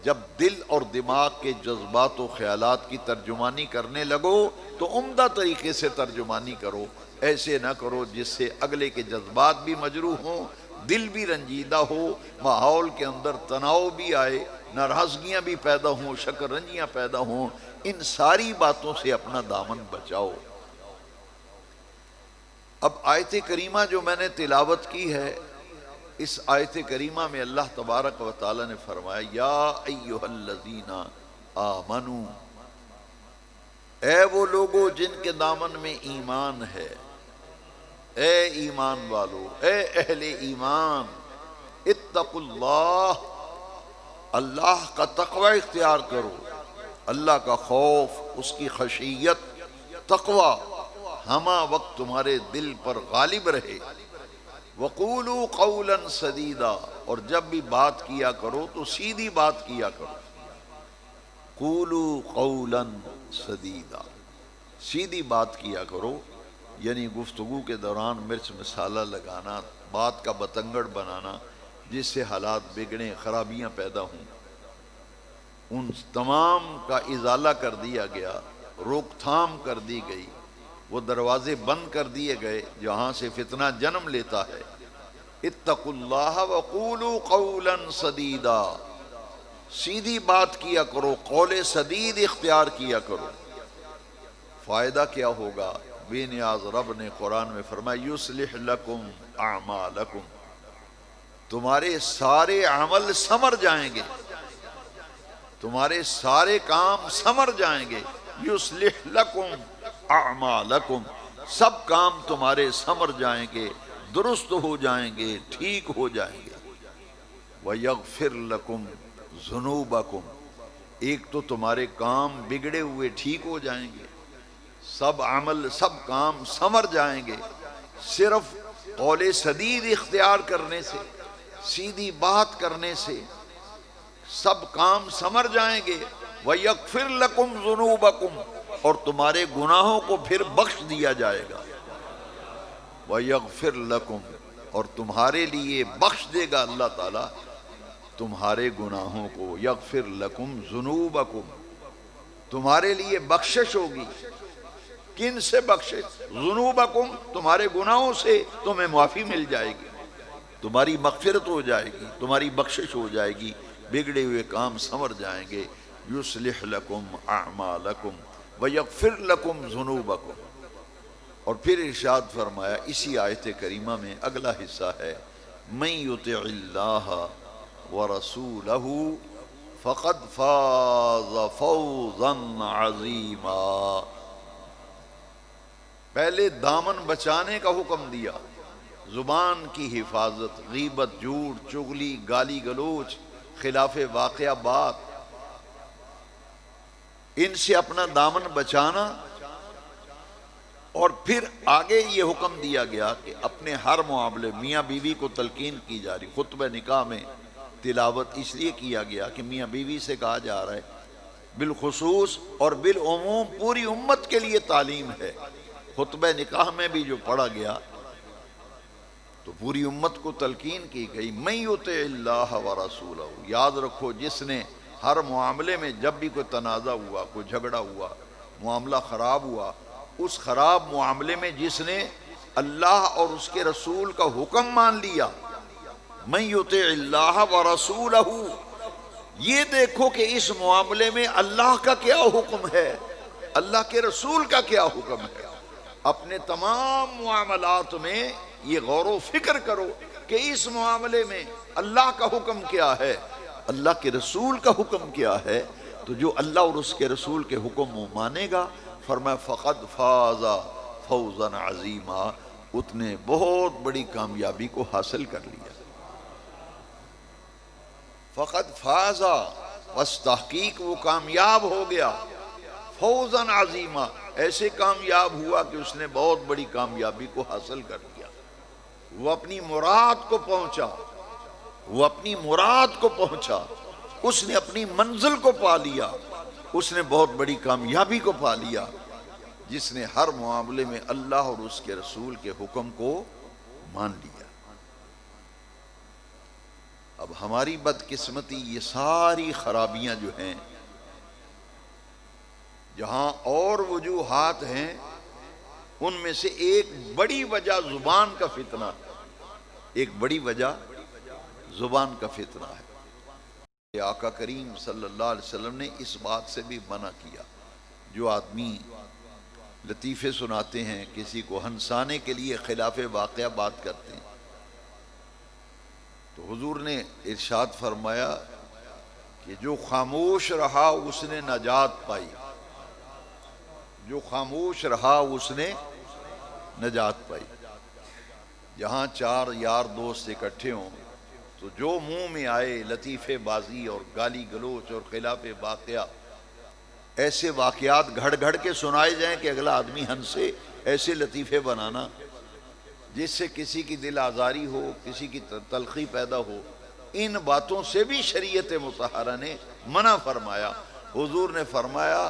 جب دل اور دماغ کے جذبات و خیالات کی ترجمانی کرنے لگو تو عمدہ طریقے سے ترجمانی کرو، ایسے نہ کرو جس سے اگلے کے جذبات بھی مجروح ہوں، دل بھی رنجیدہ ہو، ماحول کے اندر تناؤ بھی آئے، ناراضگیاں بھی پیدا ہوں، شکر رنجیاں پیدا ہوں۔ ان ساری باتوں سے اپنا دامن بچاؤ۔ اب آیت کریمہ جو میں نے تلاوت کی ہے، اس آیت کریمہ میں اللہ تبارک و تعالی نے فرمایا یا ایہا الذین آمنو، اے وہ لوگو جن کے دامن میں ایمان ہے، اے ایمان والو، اے اہل ایمان، اتقوا اللہ، اللہ کا تقوی اختیار کرو، اللہ کا خوف، اس کی خشیت، تقوی ہمہ وقت تمہارے دل پر غالب رہے۔ وقولوا قولا سدیدا، اور جب بھی بات کیا کرو تو سیدھی بات کیا کرو۔ قولوا قولا سدیدا، سیدھی بات کیا کرو، یعنی گفتگو کے دوران مرچ مسالہ لگانا، بات کا بتنگڑ بنانا، جس سے حالات بگڑیں، خرابیاں پیدا ہوں، ان تمام کا ازالہ کر دیا گیا، روک تھام کر دی گئی، وہ دروازے بند کر دیے گئے جہاں سے فتنہ جنم لیتا ہے۔ اتقوا اللہ وقولوا قولا سدیدا، سیدھی بات کیا کرو، قول سدید اختیار کیا کرو۔ فائدہ کیا ہوگا؟ بے نیاز رب نے قرآن میں فرمایا یصلح لکم اعمالکم، تمہارے سارے عمل سمر جائیں گے، تمہارے سارے کام سمر جائیں گے۔ یصلح لکم اعمالکم، سب کام تمہارے سمر جائیں گے، درست ہو جائیں گے، ٹھیک ہو جائیں گے۔ وَيَغْفِرْ لَكُمْ ذُنُوبَكُمْ، ایک تو تمہارے کام بگڑے ہوئے ٹھیک ہو جائیں گے، سب عمل سب کام سمر جائیں گے، صرف قول سدید اختیار کرنے سے، سیدھی بات کرنے سے سب کام سمر جائیں گے۔ وَيَغْفِرْ لَكُمْ ذُنُوبَكُمْ، اور تمہارے گناہوں کو پھر بخش دیا جائے گا۔ وَيَغْفِرْ لَكُمْ، اور تمہارے لیے بخش دے گا اللہ تعالیٰ تمہارے گناہوں کو۔ یغفر لکم ذنوبکم، تمہارے لیے بخشش ہوگی۔ کن سے بخشش؟ ذنوبکم، تمہارے گناہوں سے تمہیں معافی مل جائے گی، تمہاری مغفرت ہو جائے گی، تمہاری بخشش ہو جائے گی، بگڑے ہوئے کام سنور جائیں گے۔ یصلح لکم اعمالکم ویغفر لکم ذنوبکم۔ اور پھر ارشاد فرمایا اسی آیت کریمہ میں اگلا حصہ ہے، من یطع اللہ ورسولہ فقد فاز فوزا عظیما۔ پہلے دامن بچانے کا حکم دیا، زبان کی حفاظت، غیبت، جھوٹ، چغلی، گالی گلوچ، خلاف واقعہ بات، ان سے اپنا دامن بچانا۔ اور پھر آگے یہ حکم دیا گیا کہ اپنے ہر معاملے، میاں بیوی کو تلقین کی جا رہی، خطبہ نکاح میں تلاوت اس لیے کیا گیا کہ میاں بیوی سے کہا جا رہا ہے، بالخصوص اور بالعموم پوری امت کے لیے تعلیم ہے۔ خطبہ نکاح میں بھی جو پڑھا گیا تو پوری امت کو تلقین کی گئی، من یطع اللہ ورسولہ۔ یاد رکھو، جس نے ہر معاملے میں جب بھی کوئی تنازع ہوا، کوئی جھگڑا ہوا، معاملہ خراب ہوا، اس خراب معاملے میں جس نے اللہ اور اس کے رسول کا حکم مان لیا، من یطع اللہ ورسولہ، یہ دیکھو کہ اس معاملے میں اللہ کا کیا حکم ہے، اللہ کے رسول کا کیا حکم ہے۔ اپنے تمام معاملات میں یہ غور و فکر کرو کہ اس معاملے میں اللہ کا حکم کیا ہے، اللہ کے رسول کا حکم کیا ہے۔ تو جو اللہ اور اس کے رسول کے حکم مانے گا، فرمایا فقد فاز فوزا عظیما، اس نے بہت بڑی کامیابی کو حاصل کر لیا۔ فقد فاز، بس تحقیق وہ کامیاب ہو گیا، فوزا عظیما، ایسے کامیاب ہوا کہ اس نے بہت بڑی کامیابی کو حاصل کر لیا۔ وہ اپنی مراد کو پہنچا، وہ اپنی مراد کو پہنچا، اس نے اپنی منزل کو پا لیا، اس نے بہت بڑی کامیابی کو پا لیا، جس نے ہر معاملے میں اللہ اور اس کے رسول کے حکم کو مان لیا۔ اب ہماری بدقسمتی، یہ ساری خرابیاں جو ہیں، جہاں اور وجوہات ہیں، ان میں سے ایک بڑی وجہ زبان کا فتنہ، ایک بڑی وجہ زبان کا فتنہ ہے۔ آقا کریم صلی اللہ علیہ وسلم نے اس بات سے بھی منع کیا، جو آدمی لطیفے سناتے ہیں، کسی کو ہنسانے کے لیے خلاف واقعہ بات کرتے ہیں، تو حضور نے ارشاد فرمایا کہ جو خاموش رہا اس نے نجات پائی، جو خاموش رہا اس نے نجات پائی۔ جہاں چار یار دوست اکٹھے ہوں تو جو منہ میں آئے لطیفے بازی اور گالی گلوچ اور خلاف واقعہ، ایسے واقعات گھڑ گھڑ کے سنائے جائیں کہ اگلا آدمی ہنسے، ایسے لطیفے بنانا جس سے کسی کی دل آزاری ہو، کسی کی تلخی پیدا ہو، ان باتوں سے بھی شریعت مطہرہ نے منع فرمایا۔ حضور نے فرمایا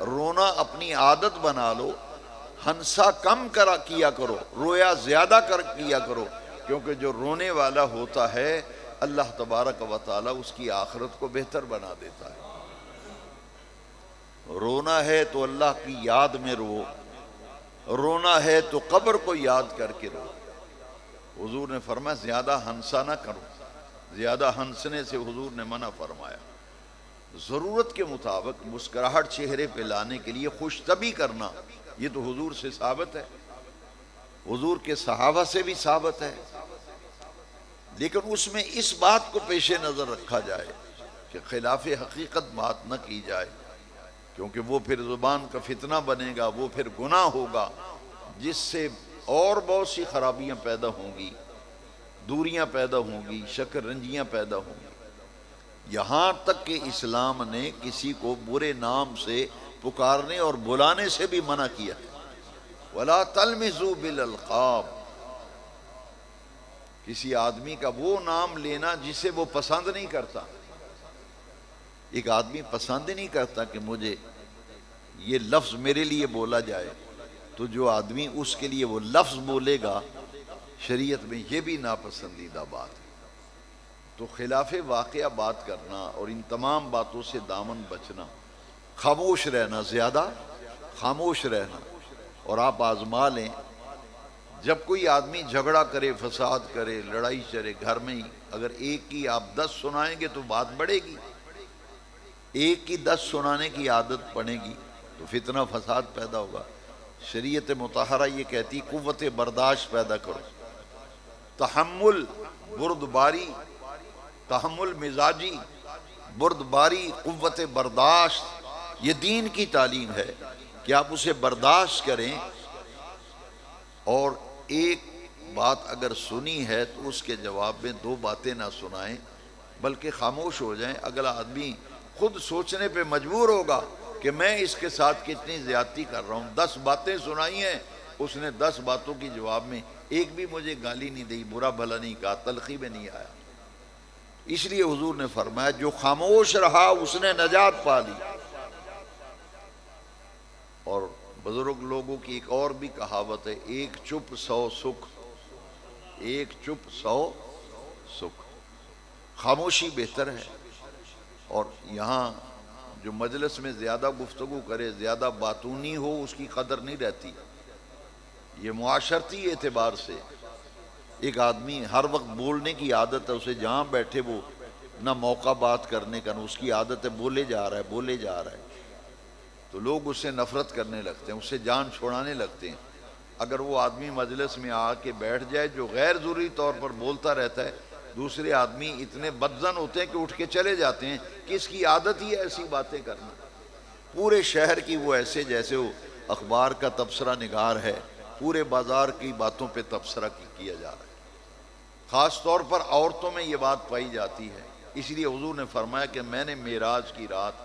رونا اپنی عادت بنا لو، ہنسا کم کیا کرو، رویا زیادہ کیا کرو، کیونکہ جو رونے والا ہوتا ہے اللہ تبارک و تعالی اس کی آخرت کو بہتر بنا دیتا ہے۔ رونا ہے تو اللہ کی یاد میں رو، رونا ہے تو قبر کو یاد کر کے رو۔ حضور نے فرمایا زیادہ ہنسا نہ کرو، زیادہ ہنسنے سے حضور نے منع فرمایا۔ ضرورت کے مطابق مسکراہٹ چہرے پہ لانے کے لیے خوش طبعی کرنا، یہ تو حضور سے ثابت ہے، حضور کے صحابہ سے بھی ثابت ہے، لیکن اس میں اس بات کو پیش نظر رکھا جائے کہ خلاف حقیقت بات نہ کی جائے، کیونکہ وہ پھر زبان کا فتنہ بنے گا، وہ پھر گناہ ہوگا، جس سے اور بہت سی خرابیاں پیدا ہوں گی، دوریاں پیدا ہوں گی، شکر رنجیاں پیدا ہوں گی۔ یہاں تک کہ اسلام نے کسی کو برے نام سے پکارنے اور بلانے سے بھی منع کیا ہے۔ وَلَا تَلْمِزُوا بِالْأَلْقَابِ، کسی آدمی کا وہ نام لینا جسے وہ پسند نہیں کرتا۔ ایک آدمی پسند نہیں کرتا کہ مجھے یہ لفظ میرے لیے بولا جائے، تو جو آدمی اس کے لیے وہ لفظ بولے گا، شریعت میں یہ بھی ناپسندیدہ بات ہے۔ تو خلاف واقعہ بات کرنا اور ان تمام باتوں سے دامن بچنا، خاموش رہنا، زیادہ خاموش رہنا۔ اور آپ آزما لیں، جب کوئی آدمی جھگڑا کرے، فساد کرے، لڑائی چلے گھر میں ہی، اگر ایک کی آپ 10 سنائیں گے تو بات بڑھے گی، ایک کی 10 سنانے کی عادت پڑے گی تو فتنہ فساد پیدا ہوگا۔ شریعت مطہرہ یہ کہتی قوت برداشت پیدا کرو، تحمل، بردباری، تحمل مزاجی، بردباری، قوت برداشت، یہ دین کی تعلیم ہے کہ آپ اسے برداشت کریں، اور ایک بات اگر سنی ہے تو اس کے جواب میں 2 باتیں نہ سنائیں بلکہ خاموش ہو جائیں۔ اگلا آدمی خود سوچنے پہ مجبور ہوگا کہ میں اس کے ساتھ کتنی زیادتی کر رہا ہوں۔ 10 باتیں سنائی ہیں، اس نے 10 باتوں کی جواب میں ایک بھی مجھے گالی نہیں دی، برا بھلا نہیں کہا، تلخی میں نہیں آیا۔ اس لیے حضور نے فرمایا جو خاموش رہا اس نے نجات پا لی۔ اور بزرگ لوگوں کی ایک اور بھی کہاوت ہے، ایک چپ 100 سکھ، ایک چپ 100 سکھ، خاموشی بہتر ہے۔ اور یہاں جو مجلس میں زیادہ گفتگو کرے، زیادہ باتونی ہو، اس کی قدر نہیں رہتی۔ یہ معاشرتی اعتبار سے ایک آدمی ہر وقت بولنے کی عادت ہے، اسے جہاں بیٹھے وہ نہ موقع بات کرنے کا، نہ اس کی عادت ہے بولے جا رہا ہے بولے جا رہا ہے، تو لوگ اس سے نفرت کرنے لگتے ہیں، اس سے جان چھوڑانے لگتے ہیں۔ اگر وہ آدمی مجلس میں آ کے بیٹھ جائے جو غیر ضروری طور پر بولتا رہتا ہے، دوسرے آدمی اتنے بدظن ہوتے ہیں کہ اٹھ کے چلے جاتے ہیں کہ اس کی عادت ہی ہے ایسی باتیں کرنا۔ پورے شہر کی وہ ایسے جیسے وہ اخبار کا تبصرہ نگار ہے، پورے بازار کی باتوں پہ تبصرہ کیا جا رہا ہے۔ خاص طور پر عورتوں میں یہ بات پائی جاتی ہے۔ اس لیے حضور نے فرمایا کہ میں نے معراج کی رات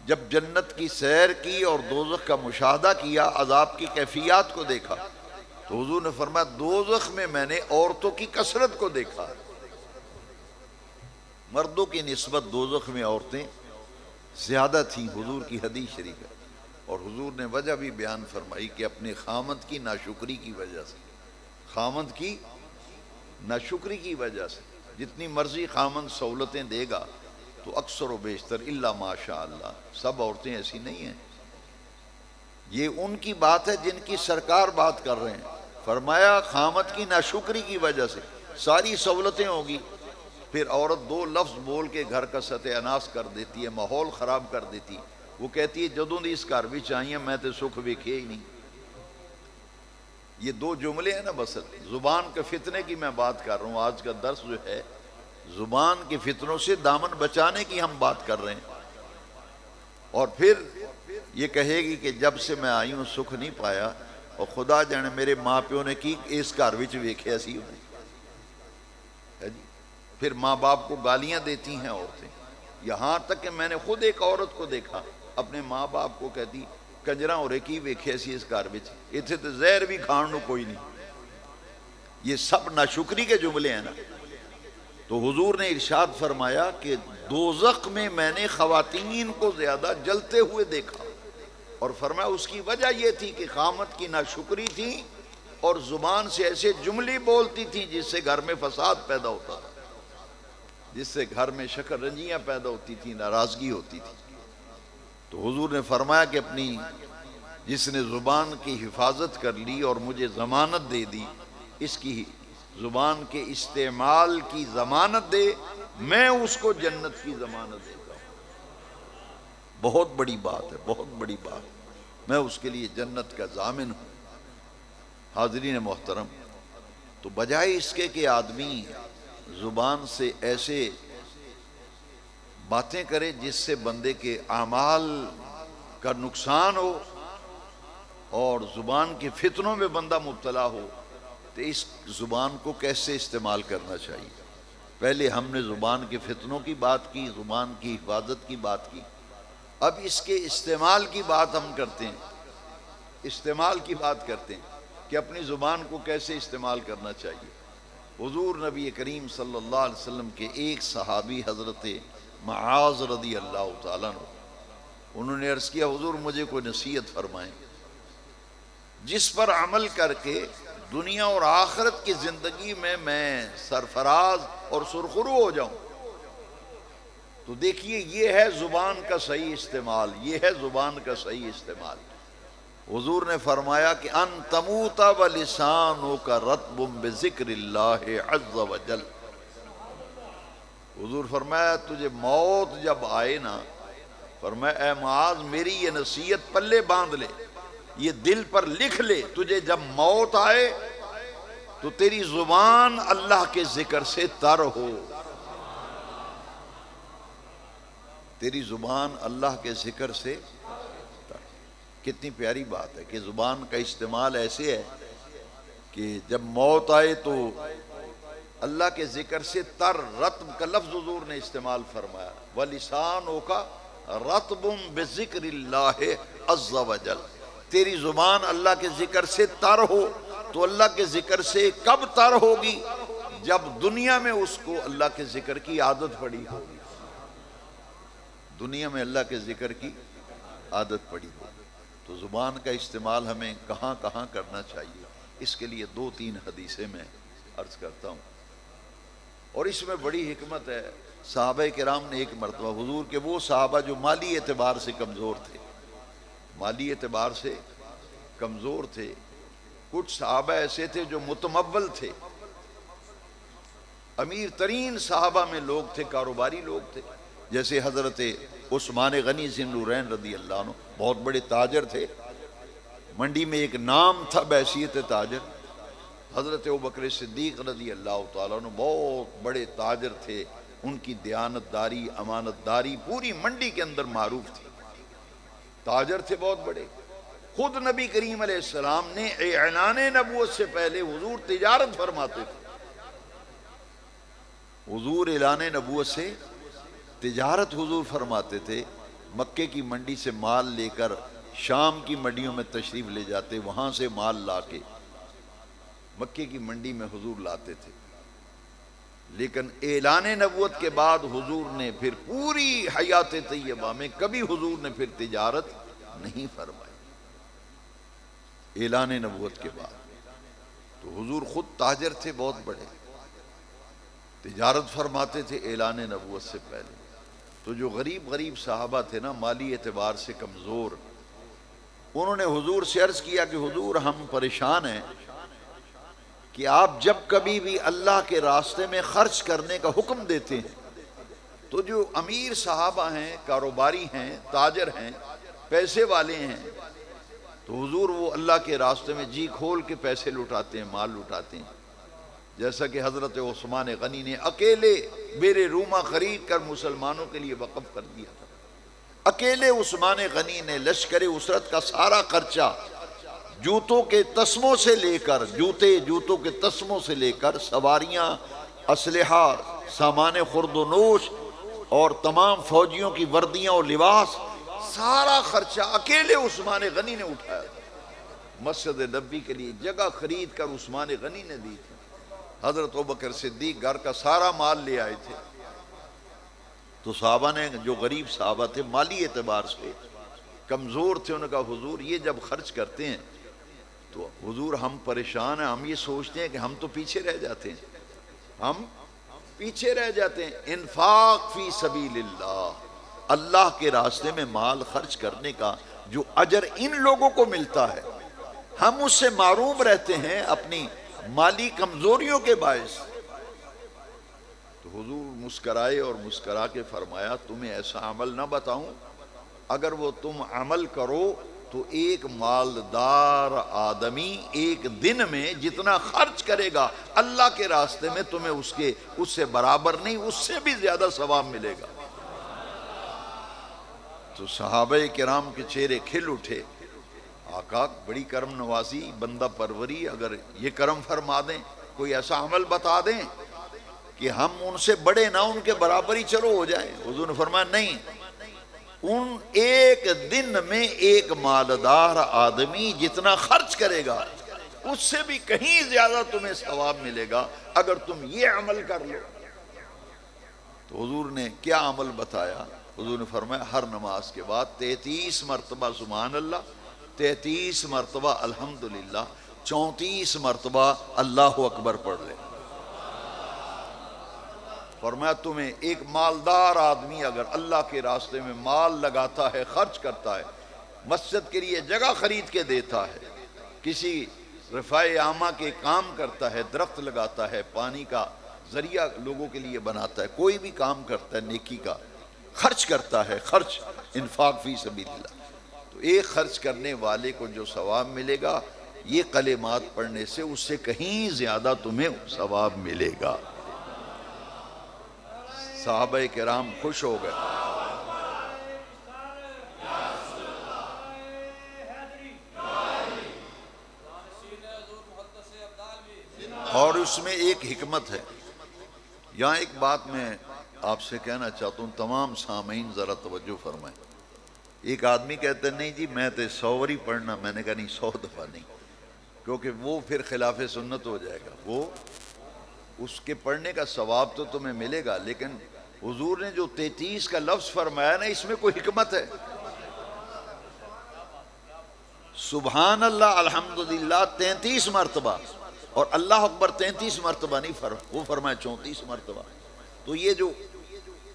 جب جنت کی سیر کی اور دوزخ کا مشاہدہ کیا، عذاب کی کیفیات کو دیکھا، تو حضور نے فرمایا دوزخ میں نے عورتوں کی کثرت کو دیکھا، مردوں کی نسبت دوزخ میں عورتیں زیادہ تھیں، حضور کی حدیث شریف ہے۔ اور حضور نے وجہ بھی بیان فرمائی کہ اپنے خامد کی ناشکری کی وجہ سے، خامد کی ناشکری کی وجہ سے، جتنی مرضی خامد سہولتیں دے گا تو اکثر و بیشتر الا ماشاء اللہ سب عورتیں ایسی نہیں ہیں۔ یہ ان کی بات ہے جن کی سرکار بات کر رہے ہیں۔ فرمایا خامد کی ناشکری کی وجہ سے ساری سہولتیں ہوگی، پھر عورت 2 لفظ بول کے گھر کا ستیہ ناش کر دیتی ہے، ماحول خراب کر دیتی ہے۔ وہ کہتی ہے جدوں دی اس گھر وچ آئی ہیں میں تے سکھ ویکھیا ہی نہیں۔ یہ 2 جملے ہیں نا، بس زبان کے فتنے کی میں بات کر رہا ہوں۔ آج کا درس جو ہے زبان کے فتنوں سے دامن بچانے کی ہم بات کر رہے ہیں۔ اور پھر یہ کہے گی کہ جب سے میں آئی ہوں سکھ نہیں پایا، اور خدا جانے میرے ماں پیو نے کی اس گھر وچ ویکھیا سی ہے جی۔ پھر ماں باپ کو گالیاں دیتی ہیں عورتیں، یہاں تک کہ میں نے خود ایک عورت کو دیکھا اپنے ماں باپ کو کہتی کنجراں ہورے کی ویکھیا سی اس گھر وچ، ایتھے تے زہر بھی کھان نو کوئی نہیں۔ یہ سب ناشکری کے جملے ہیں نا۔ تو حضور نے ارشاد فرمایا کہ دوزخ میں نے خواتین کو زیادہ جلتے ہوئے دیکھا، اور فرمایا اس کی وجہ یہ تھی کہ خامد کی ناشکری تھی اور زبان سے ایسے جملے بولتی تھی جس سے گھر میں فساد پیدا ہوتا تھا، جس سے گھر میں شکر رنجیاں پیدا ہوتی تھیں، ناراضگی ہوتی تھی۔ تو حضور نے فرمایا کہ اپنی جس نے زبان کی حفاظت کر لی اور مجھے ضمانت دے دی، اس کی زبان کے استعمال کی ضمانت دے، میں اس کو جنت کی ضمانت دیتا ہوں۔ بہت بڑی بات ہے، بہت بڑی بات، میں اس کے لیے جنت کا ضامن ہوں۔ حاضرین محترم، تو بجائے اس کے کہ آدمی زبان سے ایسے باتیں کرے جس سے بندے کے اعمال کا نقصان ہو اور زبان کے فتنوں میں بندہ مبتلا ہو، تو اس زبان کو کیسے استعمال کرنا چاہیے؟ پہلے ہم نے زبان کے فتنوں کی بات کی، زبان کی حفاظت کی بات کی، اب اس کے استعمال کی بات ہم کرتے ہیں، استعمال کی بات کرتے ہیں کہ اپنی زبان کو کیسے استعمال کرنا چاہیے۔ حضور نبی کریم صلی اللہ علیہ وسلم کے ایک صحابی حضرت معاذ رضی اللہ تعالیٰ عنہ، انہوں نے عرض کیا حضور مجھے کوئی نصیحت فرمائیں جس پر عمل کر کے دنیا اور آخرت کی زندگی میں سرفراز اور سرخرو ہو جاؤں۔ تو دیکھیے یہ ہے زبان کا صحیح استعمال، یہ ہے زبان کا صحیح استعمال۔ حضور نے فرمایا کہ ان تموت ولسانک رطب بذکر اللہ عز وجل، حضور فرمایا تجھے موت جب آئے نا، فرمایا اے معاذ میری یہ نصیحت پلے باندھ لے، یہ دل پر لکھ لے، تجھے جب موت آئے تو تیری زبان اللہ کے ذکر سے تر ہو، تیری زبان اللہ کے ذکر سے تر۔ کتنی پیاری بات ہے کہ زبان کا استعمال ایسے ہے کہ جب موت آئے تو اللہ کے ذکر سے تر، رطب کا لفظ حضور نے استعمال فرمایا، وَلِسَانُكَ رَطْبٌ بِذِكْرِ اللَّهِ عَزَّ وَجَلَ، تیری زبان اللہ کے ذکر سے تر ہو۔ تو اللہ کے ذکر سے کب تر ہوگی؟ جب دنیا میں اس کو اللہ کے ذکر کی عادت پڑی ہوگی، دنیا میں اللہ کے ذکر کی عادت پڑی ہوگی۔ تو زبان کا استعمال ہمیں کہاں کہاں کرنا چاہیے، اس کے لیے 2-3 حدیثیں میں عرض کرتا ہوں، اور اس میں بڑی حکمت ہے۔ صحابہ کرام نے ایک مرتبہ حضور کے وہ صحابہ جو مالی اعتبار سے کمزور تھے، مالی اعتبار سے کمزور تھے، کچھ صحابہ ایسے تھے جو متمول تھے، امیر ترین صحابہ میں لوگ تھے، کاروباری لوگ تھے، جیسے حضرت عثمان غنی ذی النورین رضی اللہ عنہ، بہت بڑے تاجر تھے، منڈی میں ایک نام تھا بحیثیت تاجر۔ حضرت ابوبکر صدیق رضی اللہ تعالیٰ عنہ بہت بڑے تاجر تھے، ان کی دیانت داری، امانت داری پوری منڈی کے اندر معروف تھی، تاجر تھے بہت بڑے۔ خود نبی کریم علیہ السلام نے اعلان نبوت سے پہلے حضور تجارت فرماتے تھے، حضور اعلان نبوت سے تجارت حضور فرماتے تھے، مکے کی منڈی سے مال لے کر شام کی منڈیوں میں تشریف لے جاتے، وہاں سے مال لا کے مکے کی منڈی میں حضور لاتے تھے۔ لیکن اعلان نبوت کے بعد حضور نے پھر پوری حیات طیبہ میں کبھی حضور نے پھر تجارت نہیں فرمائی، اعلان نبوت کے بعد۔ تو حضور خود تاجر تھے بہت بڑے، تجارت فرماتے تھے اعلان نبوت سے پہلے۔ تو جو غریب صحابہ تھے نا، مالی اعتبار سے کمزور، انہوں نے حضور سے عرض کیا کہ حضور ہم پریشان ہیں کہ آپ جب کبھی بھی اللہ کے راستے میں خرچ کرنے کا حکم دیتے ہیں تو جو امیر صحابہ ہیں، کاروباری ہیں، تاجر ہیں، پیسے والے ہیں، تو حضور وہ اللہ کے راستے میں جی کھول کے پیسے لٹاتے ہیں، مال لٹاتے ہیں، جیسا کہ حضرت عثمان غنی نے اکیلے بیر روما خرید کر مسلمانوں کے لیے وقف کر دیا تھا۔ اکیلے عثمان غنی نے لشکر اسرت کا سارا خرچہ جوتوں کے تسموں سے لے کر، جوتوں کے تسموں سے لے کر سواریاں، اسلحہ، سامان خرد و نوش اور تمام فوجیوں کی وردیاں اور لباس، سارا خرچہ اکیلے عثمان غنی نے اٹھایا تھا۔ مسجد نبی کے لیے جگہ خرید کر عثمان غنی نے دی تھی۔ حضرت ابوبکر صدیق گھر کا سارا مال لے آئے تھے۔ تو صحابہ نے، جو غریب صحابہ تھے، مالی اعتبار سے کمزور تھے، انہوں نے کہا حضور یہ جب خرچ کرتے ہیں تو حضور ہم پریشان ہیں، ہم یہ سوچتے ہیں کہ ہم تو پیچھے رہ جاتے ہیں، ہم پیچھے رہ جاتے ہیں۔ انفاق فی سبیل اللہ، اللہ کے راستے میں مال خرچ کرنے کا جو اجر ان لوگوں کو ملتا ہے، ہم اس سے محروم رہتے ہیں اپنی مالی کمزوریوں کے باعث۔ تو حضور مسکرائے اور مسکرا کے فرمایا تمہیں ایسا عمل نہ بتاؤں، اگر وہ تم عمل کرو تو ایک مالدار آدمی ایک دن میں جتنا خرچ کرے گا اللہ کے راستے میں تمہیں اس سے برابر نہیں، اس سے بھی زیادہ ثواب ملے گا۔ تو صحابہ کرام کے چہرے کھل اٹھے، آقا بڑی کرم نوازی، بندہ پروری، اگر یہ کرم فرما دیں، کوئی ایسا عمل بتا دیں کہ ہم ان سے بڑے نہ ان کے برابر ہی چلو ہو جائیں۔ حضور نے فرمایا نہیں، ان ایک دن میں ایک مالدار آدمی جتنا خرچ کرے گا اس سے بھی کہیں زیادہ تمہیں ثواب ملے گا اگر تم یہ عمل کر لو۔ تو حضور نے کیا عمل بتایا؟ حضور نے فرمایا ہر نماز کے بعد 33 مرتبہ سبحان اللہ، 33 مرتبہ الحمدللہ، 34 مرتبہ اللہ اکبر پڑھ لے۔ فرمایا تمہیں ایک مالدار آدمی اگر اللہ کے راستے میں مال لگاتا ہے، خرچ کرتا ہے، مسجد کے لیے جگہ خرید کے دیتا ہے، کسی رفاع عامہ کے کام کرتا ہے، درخت لگاتا ہے، پانی کا ذریعہ لوگوں کے لیے بناتا ہے، کوئی بھی کام کرتا ہے نیکی کا، خرچ کرتا ہے، خرچ انفاق فی سبیل اللہ، تو ایک خرچ کرنے والے کو جو ثواب ملے گا یہ کلمات پڑھنے سے اس سے کہیں زیادہ تمہیں ثواب ملے گا۔ صحابہ کرام خوش ہو گئے۔ اور اس میں ایک حکمت ہے، یہاں ایک بات میں آپ سے کہنا چاہتا ہوں، تمام سامعین ذرا توجہ فرمائیں۔ ایک آدمی کہتے ہیں نہیں جی میں تو 100 وری پڑھنا، میں نے کہا نہیں 100 دفعہ نہیں، کیونکہ وہ پھر خلاف سنت ہو جائے گا، وہ اس کے پڑھنے کا ثواب تو تمہیں ملے گا، لیکن حضور نے جو 33 کا لفظ فرمایا نا اس میں کوئی حکمت ہے۔ سبحان اللہ الحمدللہ 33 مرتبہ اور اللہ اکبر 33 مرتبہ نہیں، وہ فرمایا 34 مرتبہ۔ تو یہ جو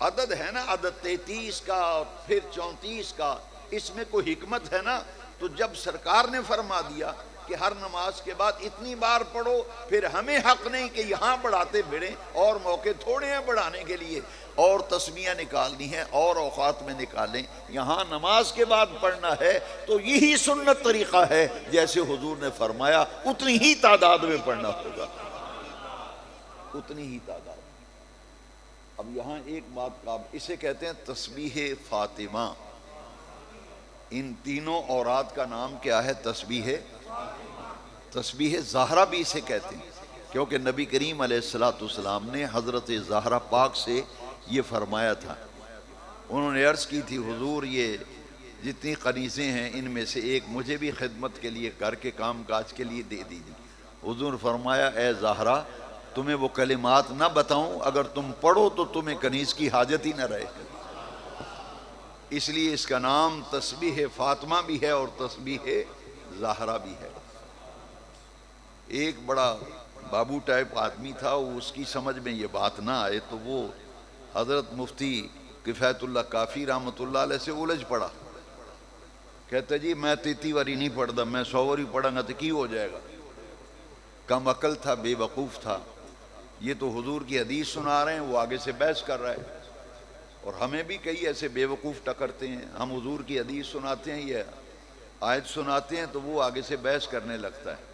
عدد ہے نا، عدد 33 کا اور پھر 34 کا، اس میں کوئی حکمت ہے نا۔ تو جب سرکار نے فرما دیا کہ ہر نماز کے بعد اتنی بار پڑھو، پھر ہمیں حق نہیں کہ یہاں بڑھاتے پھریں، اور موقع تھوڑے ہیں بڑھانے کے لیے، اور تسمیہ نکالنی ہے اور اوقات میں نکالیں، یہاں نماز کے بعد پڑھنا ہے تو یہی سنت طریقہ ہے جیسے حضور نے فرمایا، اتنی ہی تعداد میں پڑھنا ہوگا، اتنی ہی تعداد۔ اب یہاں ایک بات کا، اسے کہتے ہیں تسبیح فاطمہ، ان تینوں اوراد کا نام کیا ہے؟ تسبیح زہرا بھی اسے کہتے ہیں، کیونکہ نبی کریم علیہ السلام نے حضرت زہرا پاک سے یہ فرمایا تھا۔ انہوں نے عرض کی تھی حضور یہ جتنی کنیزیں ہیں ان میں سے ایک مجھے بھی خدمت کے لیے گھر کے کام کاج کے لیے دے دیجیے۔ حضور نے فرمایا اے زہرا تمہیں وہ کلمات نہ بتاؤں، اگر تم پڑھو تو تمہیں کنیز کی حاجت ہی نہ رہے، اس لیے اس کا نام تسبیح فاطمہ بھی ہے اور تسبیح زہرا بھی ہے۔ ایک بڑا بابو ٹائپ آدمی تھا، اس کی سمجھ میں یہ بات نہ آئے تو وہ حضرت مفتی کفایت اللہ کافی رحمۃ اللہ علیہ سے الجھ پڑا، کہتا جی میں 33 واری نہیں پڑھتا، میں 100 واری پڑھوں گا تو کی ہو جائے گا۔ کم عقل تھا، بے وقوف تھا، یہ تو حضور کی حدیث سنا رہے ہیں، وہ آگے سے بحث کر رہا ہے، اور ہمیں بھی کئی ایسے بے وقوف ٹکرتے ہیں، ہم حضور کی حدیث سناتے ہیں یا آیت سناتے ہیں تو وہ آگے سے بحث کرنے لگتا ہے۔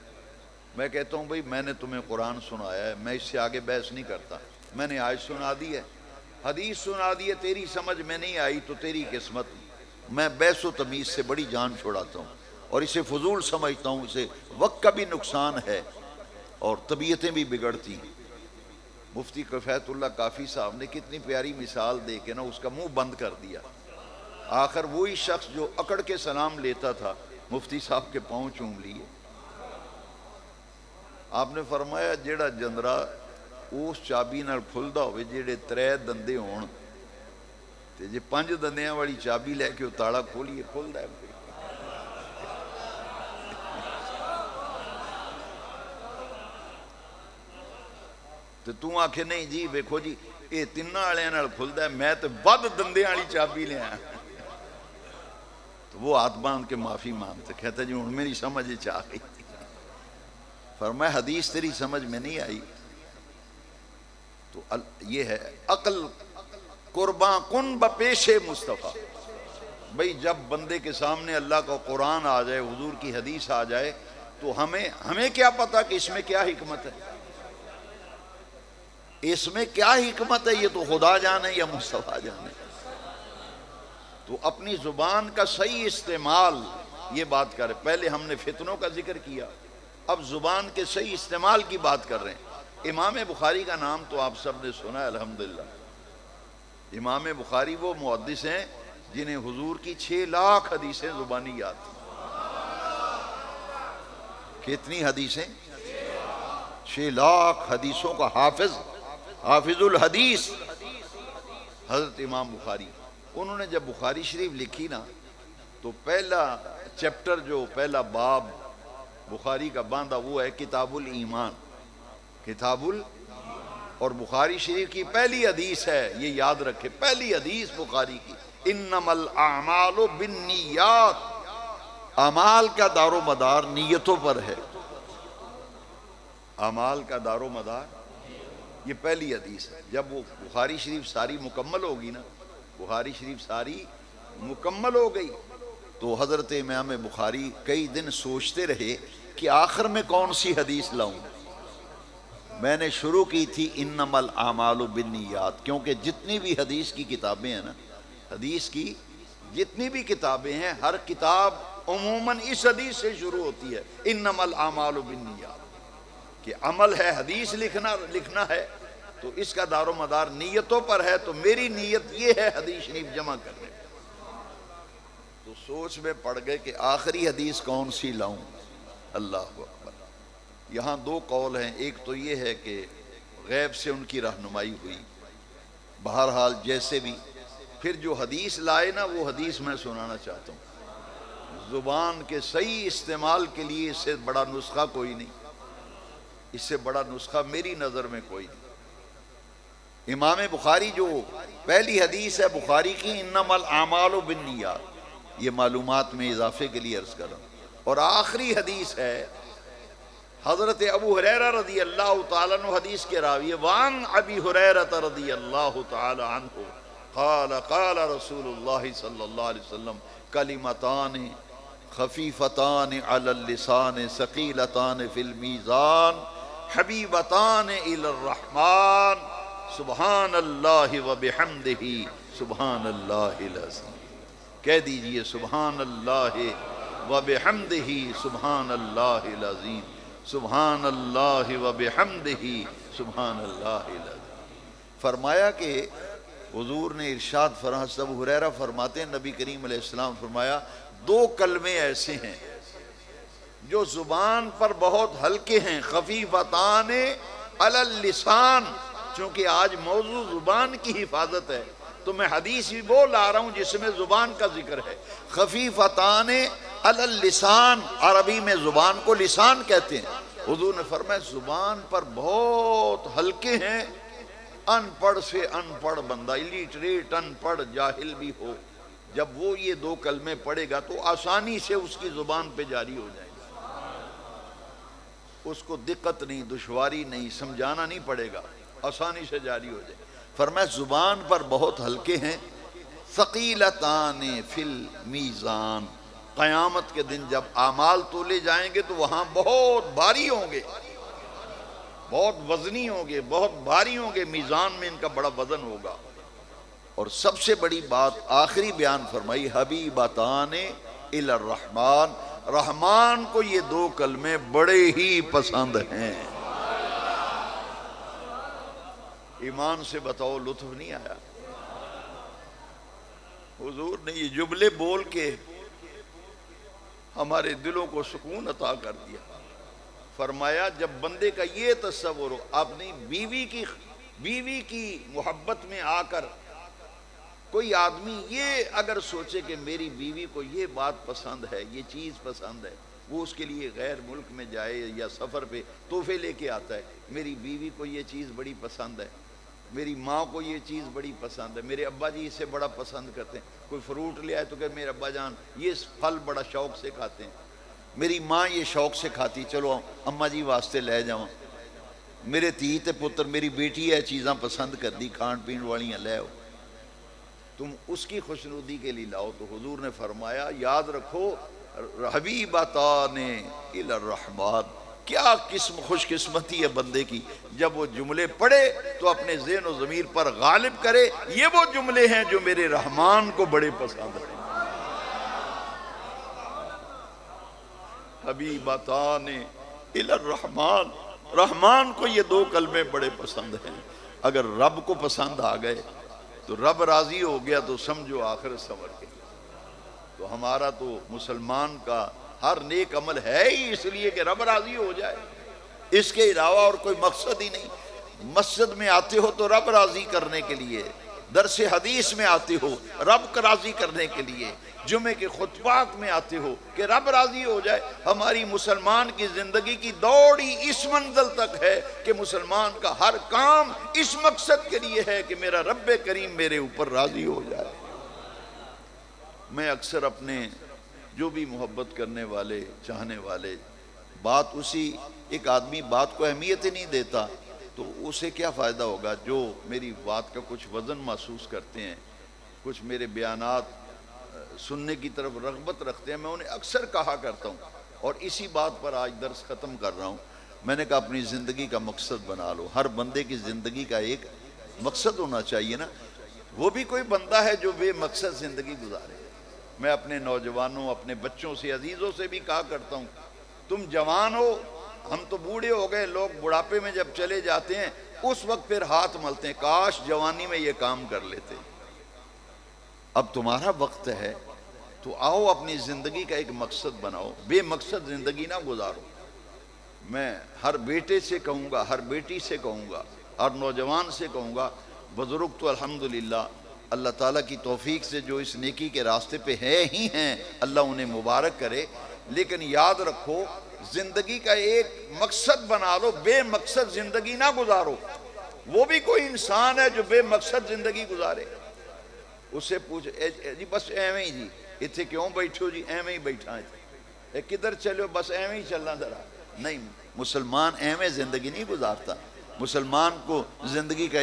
میں کہتا ہوں بھئی میں نے تمہیں قرآن سنایا ہے، میں اس سے آگے بحث نہیں کرتا، میں نے آیت سنا دی ہے، حدیث سنا دی ہے، تیری سمجھ میں نہیں آئی تو تیری قسمت، میں بحث و تمیز سے بڑی جان چھوڑاتا ہوں اور اسے فضول سمجھتا ہوں، اسے وقت کا بھی نقصان ہے اور طبیعتیں بھی بگڑتی ہیں۔ مفتی کفایت اللہ کافی صاحب نے کتنی پیاری مثال دے کے نا اس کا منہ بند کر دیا۔ آخر وہی شخص جو اکڑ کے سلام لیتا تھا مفتی صاحب کے پاؤں چوم لیے۔ آپ نے فرمایا جیڑا جندرا اس چابی نال کھلدا ہوئے جیڑے 3 دندے ہون تے جے 5 دندیاں والی چابی لے کے وہ تالا کھولیے کھلدا ہے۔ تو تو آکھے نہیں جی ویکھو جی یہ تینوں والے نال کھلدا ہے، میں تو ود دندیاں والی چابی لیا۔ تو وہ ہاتھ باندھ کے معافی مانگتے، کہتا جی ہن میری سمجھ آ گئی۔ فرمایا حدیث تیری سمجھ میں نہیں آئی تو یہ ہے عقل قرباں کن بپیش مصطفیٰ۔ بھئی جب بندے کے سامنے اللہ کا قرآن آ جائے، حضور کی حدیث آ جائے تو ہمیں کیا پتا کہ اس میں کیا حکمت ہے، اس میں کیا حکمت ہے، یہ تو خدا جانے یا مصطفیٰ جانے۔ تو اپنی زبان کا صحیح استعمال، یہ بات کر رہے، پہلے ہم نے فتنوں کا ذکر کیا، اب زبان کے صحیح استعمال کی بات کر رہے ہیں۔ امام بخاری کا نام تو آپ سب نے سنا ہے الحمدللہ۔ امام بخاری وہ محدث ہیں جنہیں حضور کی 6 لاکھ حدیثیں زبانی یاد تھیں۔ کتنی حدیثیں؟ 6 لاکھ حدیثوں کا حافظ الحدیث حضرت امام بخاری۔ انہوں نے جب بخاری شریف لکھی نا تو پہلا چیپٹر، جو پہلا باب بخاری کا باندھا وہ ہے کتاب الایمان، اور بخاری شریف کی پہلی حدیث ہے، یہ یاد رکھے، پہلی حدیث بخاری کی، انما الاعمال بالنیات، اعمال کا دار و مدار نیتوں پر ہے، اعمال کا دار و مدار، یہ پہلی حدیث ہے۔ جب وہ بخاری شریف ساری مکمل ہوگی نا، بخاری شریف ساری مکمل ہو گئی تو حضرت امام بخاری کئی دن سوچتے رہے کہ آخر میں کون سی حدیث لاؤں۔ میں نے شروع کی تھی انما الاعمال بالنیات، کیونکہ جتنی بھی حدیث کی کتابیں ہیں نا، حدیث کی جتنی بھی کتابیں ہیں، ہر کتاب عموماً اس حدیث سے شروع ہوتی ہے، انما الاعمال بالنیات، کہ عمل ہے، حدیث لکھنا ہے تو اس کا دار و مدار نیتوں پر ہے، تو میری نیت یہ ہے حدیث شریف جمع کرنے۔ تو سوچ میں پڑ گئے کہ آخری حدیث کون سی لاؤں۔ اللہ اکبر۔ یہاں 2 قول ہیں، ایک تو یہ ہے کہ غیب سے ان کی رہنمائی ہوئی، بہرحال جیسے بھی، پھر جو حدیث لائے نا وہ حدیث میں سنانا چاہتا ہوں۔ زبان کے صحیح استعمال کے لیے اس سے بڑا نسخہ کوئی نہیں، اس سے بڑا نسخہ میری نظر میں کوئی نہیں۔ امام بخاری جو پہلی حدیث ہے بخاری کی انما الاعمال بالنیات، یہ معلومات میں اضافے کے لیے عرض کر رہا ہوں، اور آخری حدیث ہے حضرت ابو ہریرہ رضی اللہ تعالیٰ عنہ، حدیث کے راوی وان ابی ہریرہ رضی اللہ تعالیٰ عنہ قال قال رسول اللہ صلی اللہ علیہ وسلم کلمتان خفیفتان علی اللسان ثقیلتان فی المیزان حبیبتان الی الرحمن سبحان اللہ و بحمدہ سبحان اللہ العظیم۔ کہہ دیجئے سبحان اللہ و بحمدہ سبحان اللہ العظیم، سبحان اللہ و بحمدہ سبحان اللہ العظیم۔ فرمایا کہ حضور نے ارشاد فرمایا، ابو ہریرہ فرماتے ہیں نبی کریم علیہ السلام فرمایا 2 کلمے ایسے ہیں جو زبان پر بہت ہلکے ہیں، خفیفتان علی اللسان، چونکہ آج موضوع زبان کی حفاظت ہے تو میں حدیث بھی وہ لا رہا ہوں جس میں زبان کا ذکر ہے۔ خفیفتان علی اللسان، عربی میں زبان کو لسان کہتے ہیں۔ حضور نے فرمایا زبان پر بہت ہلکے ہیں، ان پڑھ سے ان پڑھ بندہ، الٹریٹ ان پڑھ جاہل بھی ہو، جب وہ یہ 2 کلمے پڑھے گا تو آسانی سے اس کی زبان پہ جاری ہو جائے گا، اس کو دقت نہیں، دشواری نہیں، سمجھانا نہیں پڑے گا، آسانی سے جاری ہو جائے۔ فرمایا زبان پر بہت ہلکے ہیں، ثقیلتان فی المیزان، قیامت کے دن جب اعمال تولے جائیں گے تو وہاں بہت بھاری ہوں گے، بہت وزنی ہوں گے، بہت بھاری ہوں گے، میزان میں ان کا بڑا وزن ہوگا۔ اور سب سے بڑی بات آخری بیان فرمائی حبیبتان الی الرحمن، رحمان کو یہ 2 کلمے بڑے ہی پسند ہیں۔ ایمان سے بتاؤ لطف نہیں آیا؟ حضور نے یہ جملے بول کے ہمارے دلوں کو سکون عطا کر دیا۔ فرمایا جب بندے کا یہ تصور ہو، اپنی بیوی کی محبت میں آ کر کوئی آدمی یہ اگر سوچے کہ میری بیوی کو یہ بات پسند ہے، یہ چیز پسند ہے، وہ اس کے لیے غیر ملک میں جائے یا سفر پہ تحفے لے کے آتا ہے، میری بیوی کو یہ چیز بڑی پسند ہے، میری ماں کو یہ چیز بڑی پسند ہے، میرے ابا جی اسے بڑا پسند کرتے ہیں، کوئی فروٹ لے آئے تو کہ میرے ابا جان یہ پھل بڑا شوق سے کھاتے ہیں، میری ماں یہ شوق سے کھاتی، چلو اماں جی واسطے لے جاؤں، میرے تھی تے پتر میری بیٹی ہے چیزاں پسند کر دی کھان پین والیاں لے آؤ، تم اس کی خوشنودی کے لیے لاؤ۔ تو حضور نے فرمایا یاد رکھو حبیبتان الی الرحمن، کیا خوش قسمتی ہے بندے کی جب وہ جملے پڑھے تو اپنے ذہن و ضمیر پر غالب کرے یہ وہ جملے ہیں جو میرے رحمان کو بڑے پسند ہیں۔ حبیبتان الی الرحمن، رحمان کو یہ دو کلمے بڑے پسند ہیں۔ اگر رب کو پسند آ گئے تو رب راضی ہو گیا تو سمجھو آخرت سنور گئی۔ تو ہمارا تو مسلمان کا ہر نیک عمل ہے ہی اس لیے کہ رب راضی ہو جائے، اس کے علاوہ اور کوئی مقصد ہی نہیں۔ مسجد میں آتے ہو تو رب راضی کرنے کے لیے، درس حدیث میں آتے ہو رب کو راضی کرنے کے لیے، جمعے کے خطبات میں آتے ہو کہ رب راضی ہو جائے۔ ہماری مسلمان کی زندگی کی دوڑی اس منزل تک ہے کہ مسلمان کا ہر کام اس مقصد کے لیے ہے کہ میرا رب کریم میرے اوپر راضی ہو جائے۔ میں اکثر اپنے جو بھی محبت کرنے والے چاہنے والے بات اسی ایک آدمی بات کو اہمیت ہی نہیں دیتا تو اسے کیا فائدہ ہوگا؟ جو میری بات کا کچھ وزن محسوس کرتے ہیں، کچھ میرے بیانات سننے کی طرف رغبت رکھتے ہیں، میں انہیں اکثر کہا کرتا ہوں اور اسی بات پر آج درس ختم کر رہا ہوں۔ میں نے کہا اپنی زندگی کا مقصد بنا لو۔ ہر بندے کی زندگی کا ایک مقصد ہونا چاہیے نا، وہ بھی کوئی بندہ ہے جو بے مقصد زندگی گزارے۔ میں اپنے نوجوانوں اپنے بچوں سے عزیزوں سے بھی کہا کرتا ہوں تم جوان ہو، ہم تو بوڑھے ہو گئے، لوگ بڑھاپے میں جب چلے جاتے ہیں اس وقت پھر ہاتھ ملتے ہیں کاش جوانی میں یہ کام کر لیتے۔ اب تمہارا وقت ہے تو آؤ اپنی زندگی کا ایک مقصد بناؤ، بے مقصد زندگی نہ گزارو۔ میں ہر بیٹے سے کہوں گا، ہر بیٹی سے کہوں گا، ہر نوجوان سے کہوں گا، بزرگ تو الحمدللہ اللہ تعالیٰ کی توفیق سے جو اس نیکی کے راستے پہ ہی ہیں، اللہ انہیں مبارک کرے، لیکن یاد رکھو زندگی کا ایک مقصد بنا لو، بے مقصد زندگی نہ گزارو۔ وہ بھی کوئی انسان ہے جو بے مقصد زندگی گزارے، اس سے پوچھ جی بس ایویں ہی جی اتھے کیوں بیٹھو جی ایویں ہی بیٹھا ہے، کدھر چلو بس ایویں ہی چلنا ذرا نہیں۔ مسلمان ایویں زندگی نہیں گزارتا، مسلمان کو زندگی کا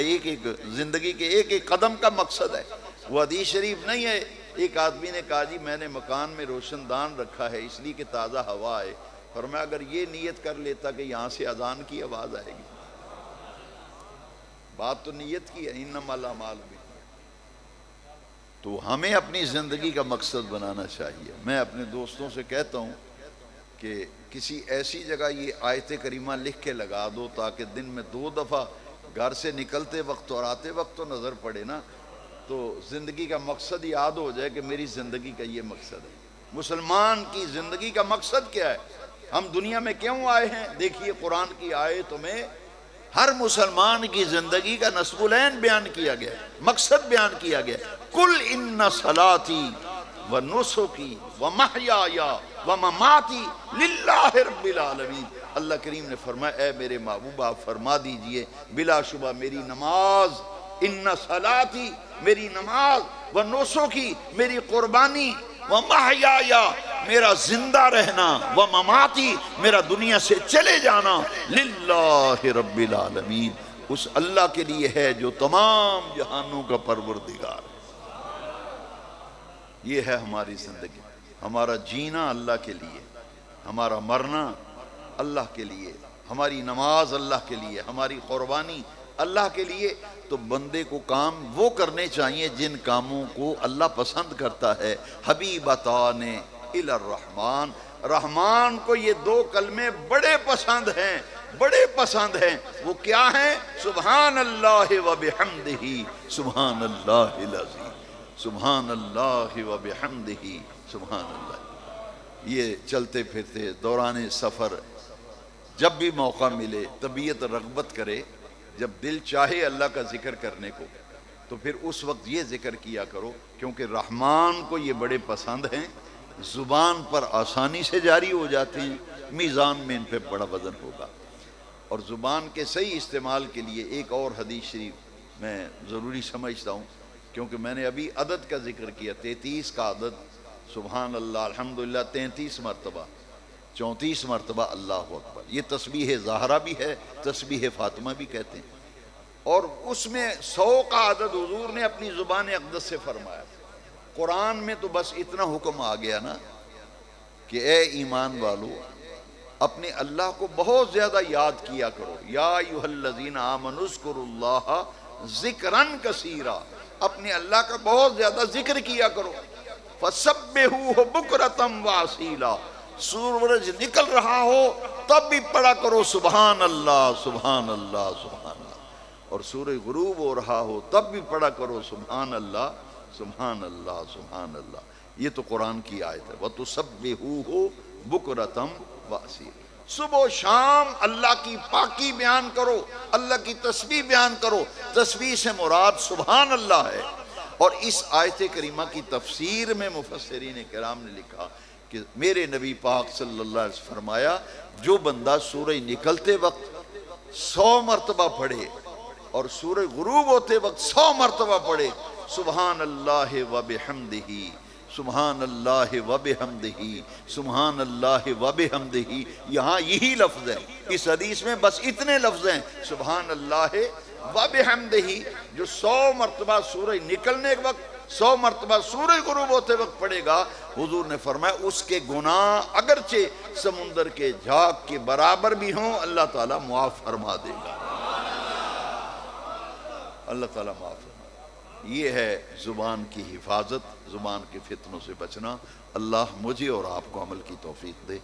زندگی کے ایک ایک قدم کا مقصد ہے۔ وہ حدیث شریف نہیں ہے، ایک آدمی نے کہا جی میں نے مکان میں روشن دان رکھا ہے اس لیے کہ تازہ ہوا ہے، فرمایا اگر یہ نیت کر لیتا کہ یہاں سے اذان کی آواز آئے گی، بات تو نیت کی ہے، انما الاعمال بالنیات۔ تو ہمیں اپنی زندگی کا مقصد بنانا چاہیے۔ میں اپنے دوستوں سے کہتا ہوں کہ کسی ایسی جگہ یہ آیت کریمہ لکھ کے لگا دو تاکہ دن میں 2 دفعہ گھر سے نکلتے وقت اور آتے وقت تو نظر پڑے نا، تو زندگی کا مقصد یاد ہو جائے کہ میری زندگی کا یہ مقصد ہے۔ مسلمان کی زندگی کا مقصد کیا ہے؟ ہم دنیا میں کیوں آئے ہیں؟ دیکھیے قرآن کی آیتوں میں ہر مسلمان کی زندگی کا نصب العین بیان کیا گیا، مقصد بیان کیا گیا۔ کل ان صلاتی و نسکی و محیای و مماتی للہ رب العالمین۔ اللہ کریم نے فرمایا اے میرے محبوب آپ فرما دیجئے بلا شبہ میری نماز، ان صلاتی میری نماز، و نسکی میری قربانی، و محیای میرا زندہ رہنا، و مماتی میرا دنیا سے چلے جانا، للہ رب العالمین اس اللہ کے لیے ہے جو تمام جہانوں کا پروردگار ہے۔ یہ ہے ہماری زندگی، ہمارا جینا اللہ کے لیے، ہمارا مرنا اللہ کے لیے، ہماری نماز اللہ کے لیے، ہماری قربانی اللہ کے لیے۔ تو بندے کو کام وہ کرنے چاہیے جن کاموں کو اللہ پسند کرتا ہے۔ حبیبتان الی الرحمن، رحمان کو یہ 2 کلمے بڑے پسند ہیں، بڑے پسند ہیں۔ وہ کیا ہیں؟ سبحان اللہ و بحمدہ، سبحان اللہ العظیم، سبحان اللہ و بحمدہ، سبحان اللہ۔ یہ چلتے پھرتے دوران سفر جب بھی موقع ملے، طبیعت رغبت کرے، جب دل چاہے اللہ کا ذکر کرنے کو تو پھر اس وقت یہ ذکر کیا کرو، کیونکہ رحمان کو یہ بڑے پسند ہیں۔ زبان پر آسانی سے جاری ہو جاتے ہیں، میزان میں ان پہ بڑا وزن ہوگا۔ اور زبان کے صحیح استعمال کے لیے ایک اور حدیث شریف میں ضروری سمجھتا ہوں، کیونکہ میں نے ابھی عدد کا ذکر کیا، 33 کا عدد، سبحان اللہ الحمدللہ 33 مرتبہ، 34 مرتبہ اللہ اکبر، یہ تسبیح زہرا بھی ہے، تسبیح فاطمہ بھی کہتے ہیں۔ اور اس میں 100 کا عدد حضور نے اپنی زبان اقدس سے فرمایا۔ قرآن میں تو بس اتنا حکم آ گیا نا کہ اے ایمان والو اپنے اللہ کو بہت زیادہ یاد کیا کرو، یا ایھا الذین آمنوا اذکروا اللہ ذکرًا کثیرا، اپنے اللہ کا بہت زیادہ ذکر کیا کرو۔ فسبحوہ بکرۃ واصیلا، سورج نکل رہا ہو تب بھی پڑھا کرو سبحان اللہ سبحان اللہ سبحان اللہ، اور سورج غروب ہو رہا ہو تب بھی پڑھا کرو سبحان اللہ سبحان اللہ سبحان اللہ۔ یہ تو قرآن کی آیت ہے، وَتُسَبِّحُوهُ بُكْرَةً وَأَصِيلًا، صبح و شام اللہ کی پاکی بیان کرو، اللہ کی تسبیح بیان کرو۔ تسبیح سے مراد سبحان اللہ ہے۔ اور اس آیت کریمہ کی تفسیر میں مفسرین کرام نے لکھا کہ میرے نبی پاک صلی اللہ علیہ وسلم فرمایا، جو بندہ سورج نکلتے وقت 100 مرتبہ پڑھے اور سورج غروب ہوتے وقت 100 مرتبہ پڑھے سبحان اللہ وبحمدہ سبحان اللہ وبحمدہ سبحان اللہ وبحمدہ، یہاں یہی لفظ ہے، اس حدیث میں بس اتنے لفظ ہیں، سبحان اللہ وبحمدہ، جو 100 مرتبہ سورج نکلنے کے وقت 100 مرتبہ سورج غروب ہوتے وقت پڑھے گا، حضور نے فرمایا اس کے گناہ اگرچہ سمندر کے جھاگ کے برابر بھی ہوں اللہ تعالیٰ معاف فرما دے گا، اللہ تعالیٰ معاف فرما۔ یہ ہے زبان کی حفاظت، زبان کے فتنوں سے بچنا۔ اللہ مجھے اور آپ کو عمل کی توفیق دے۔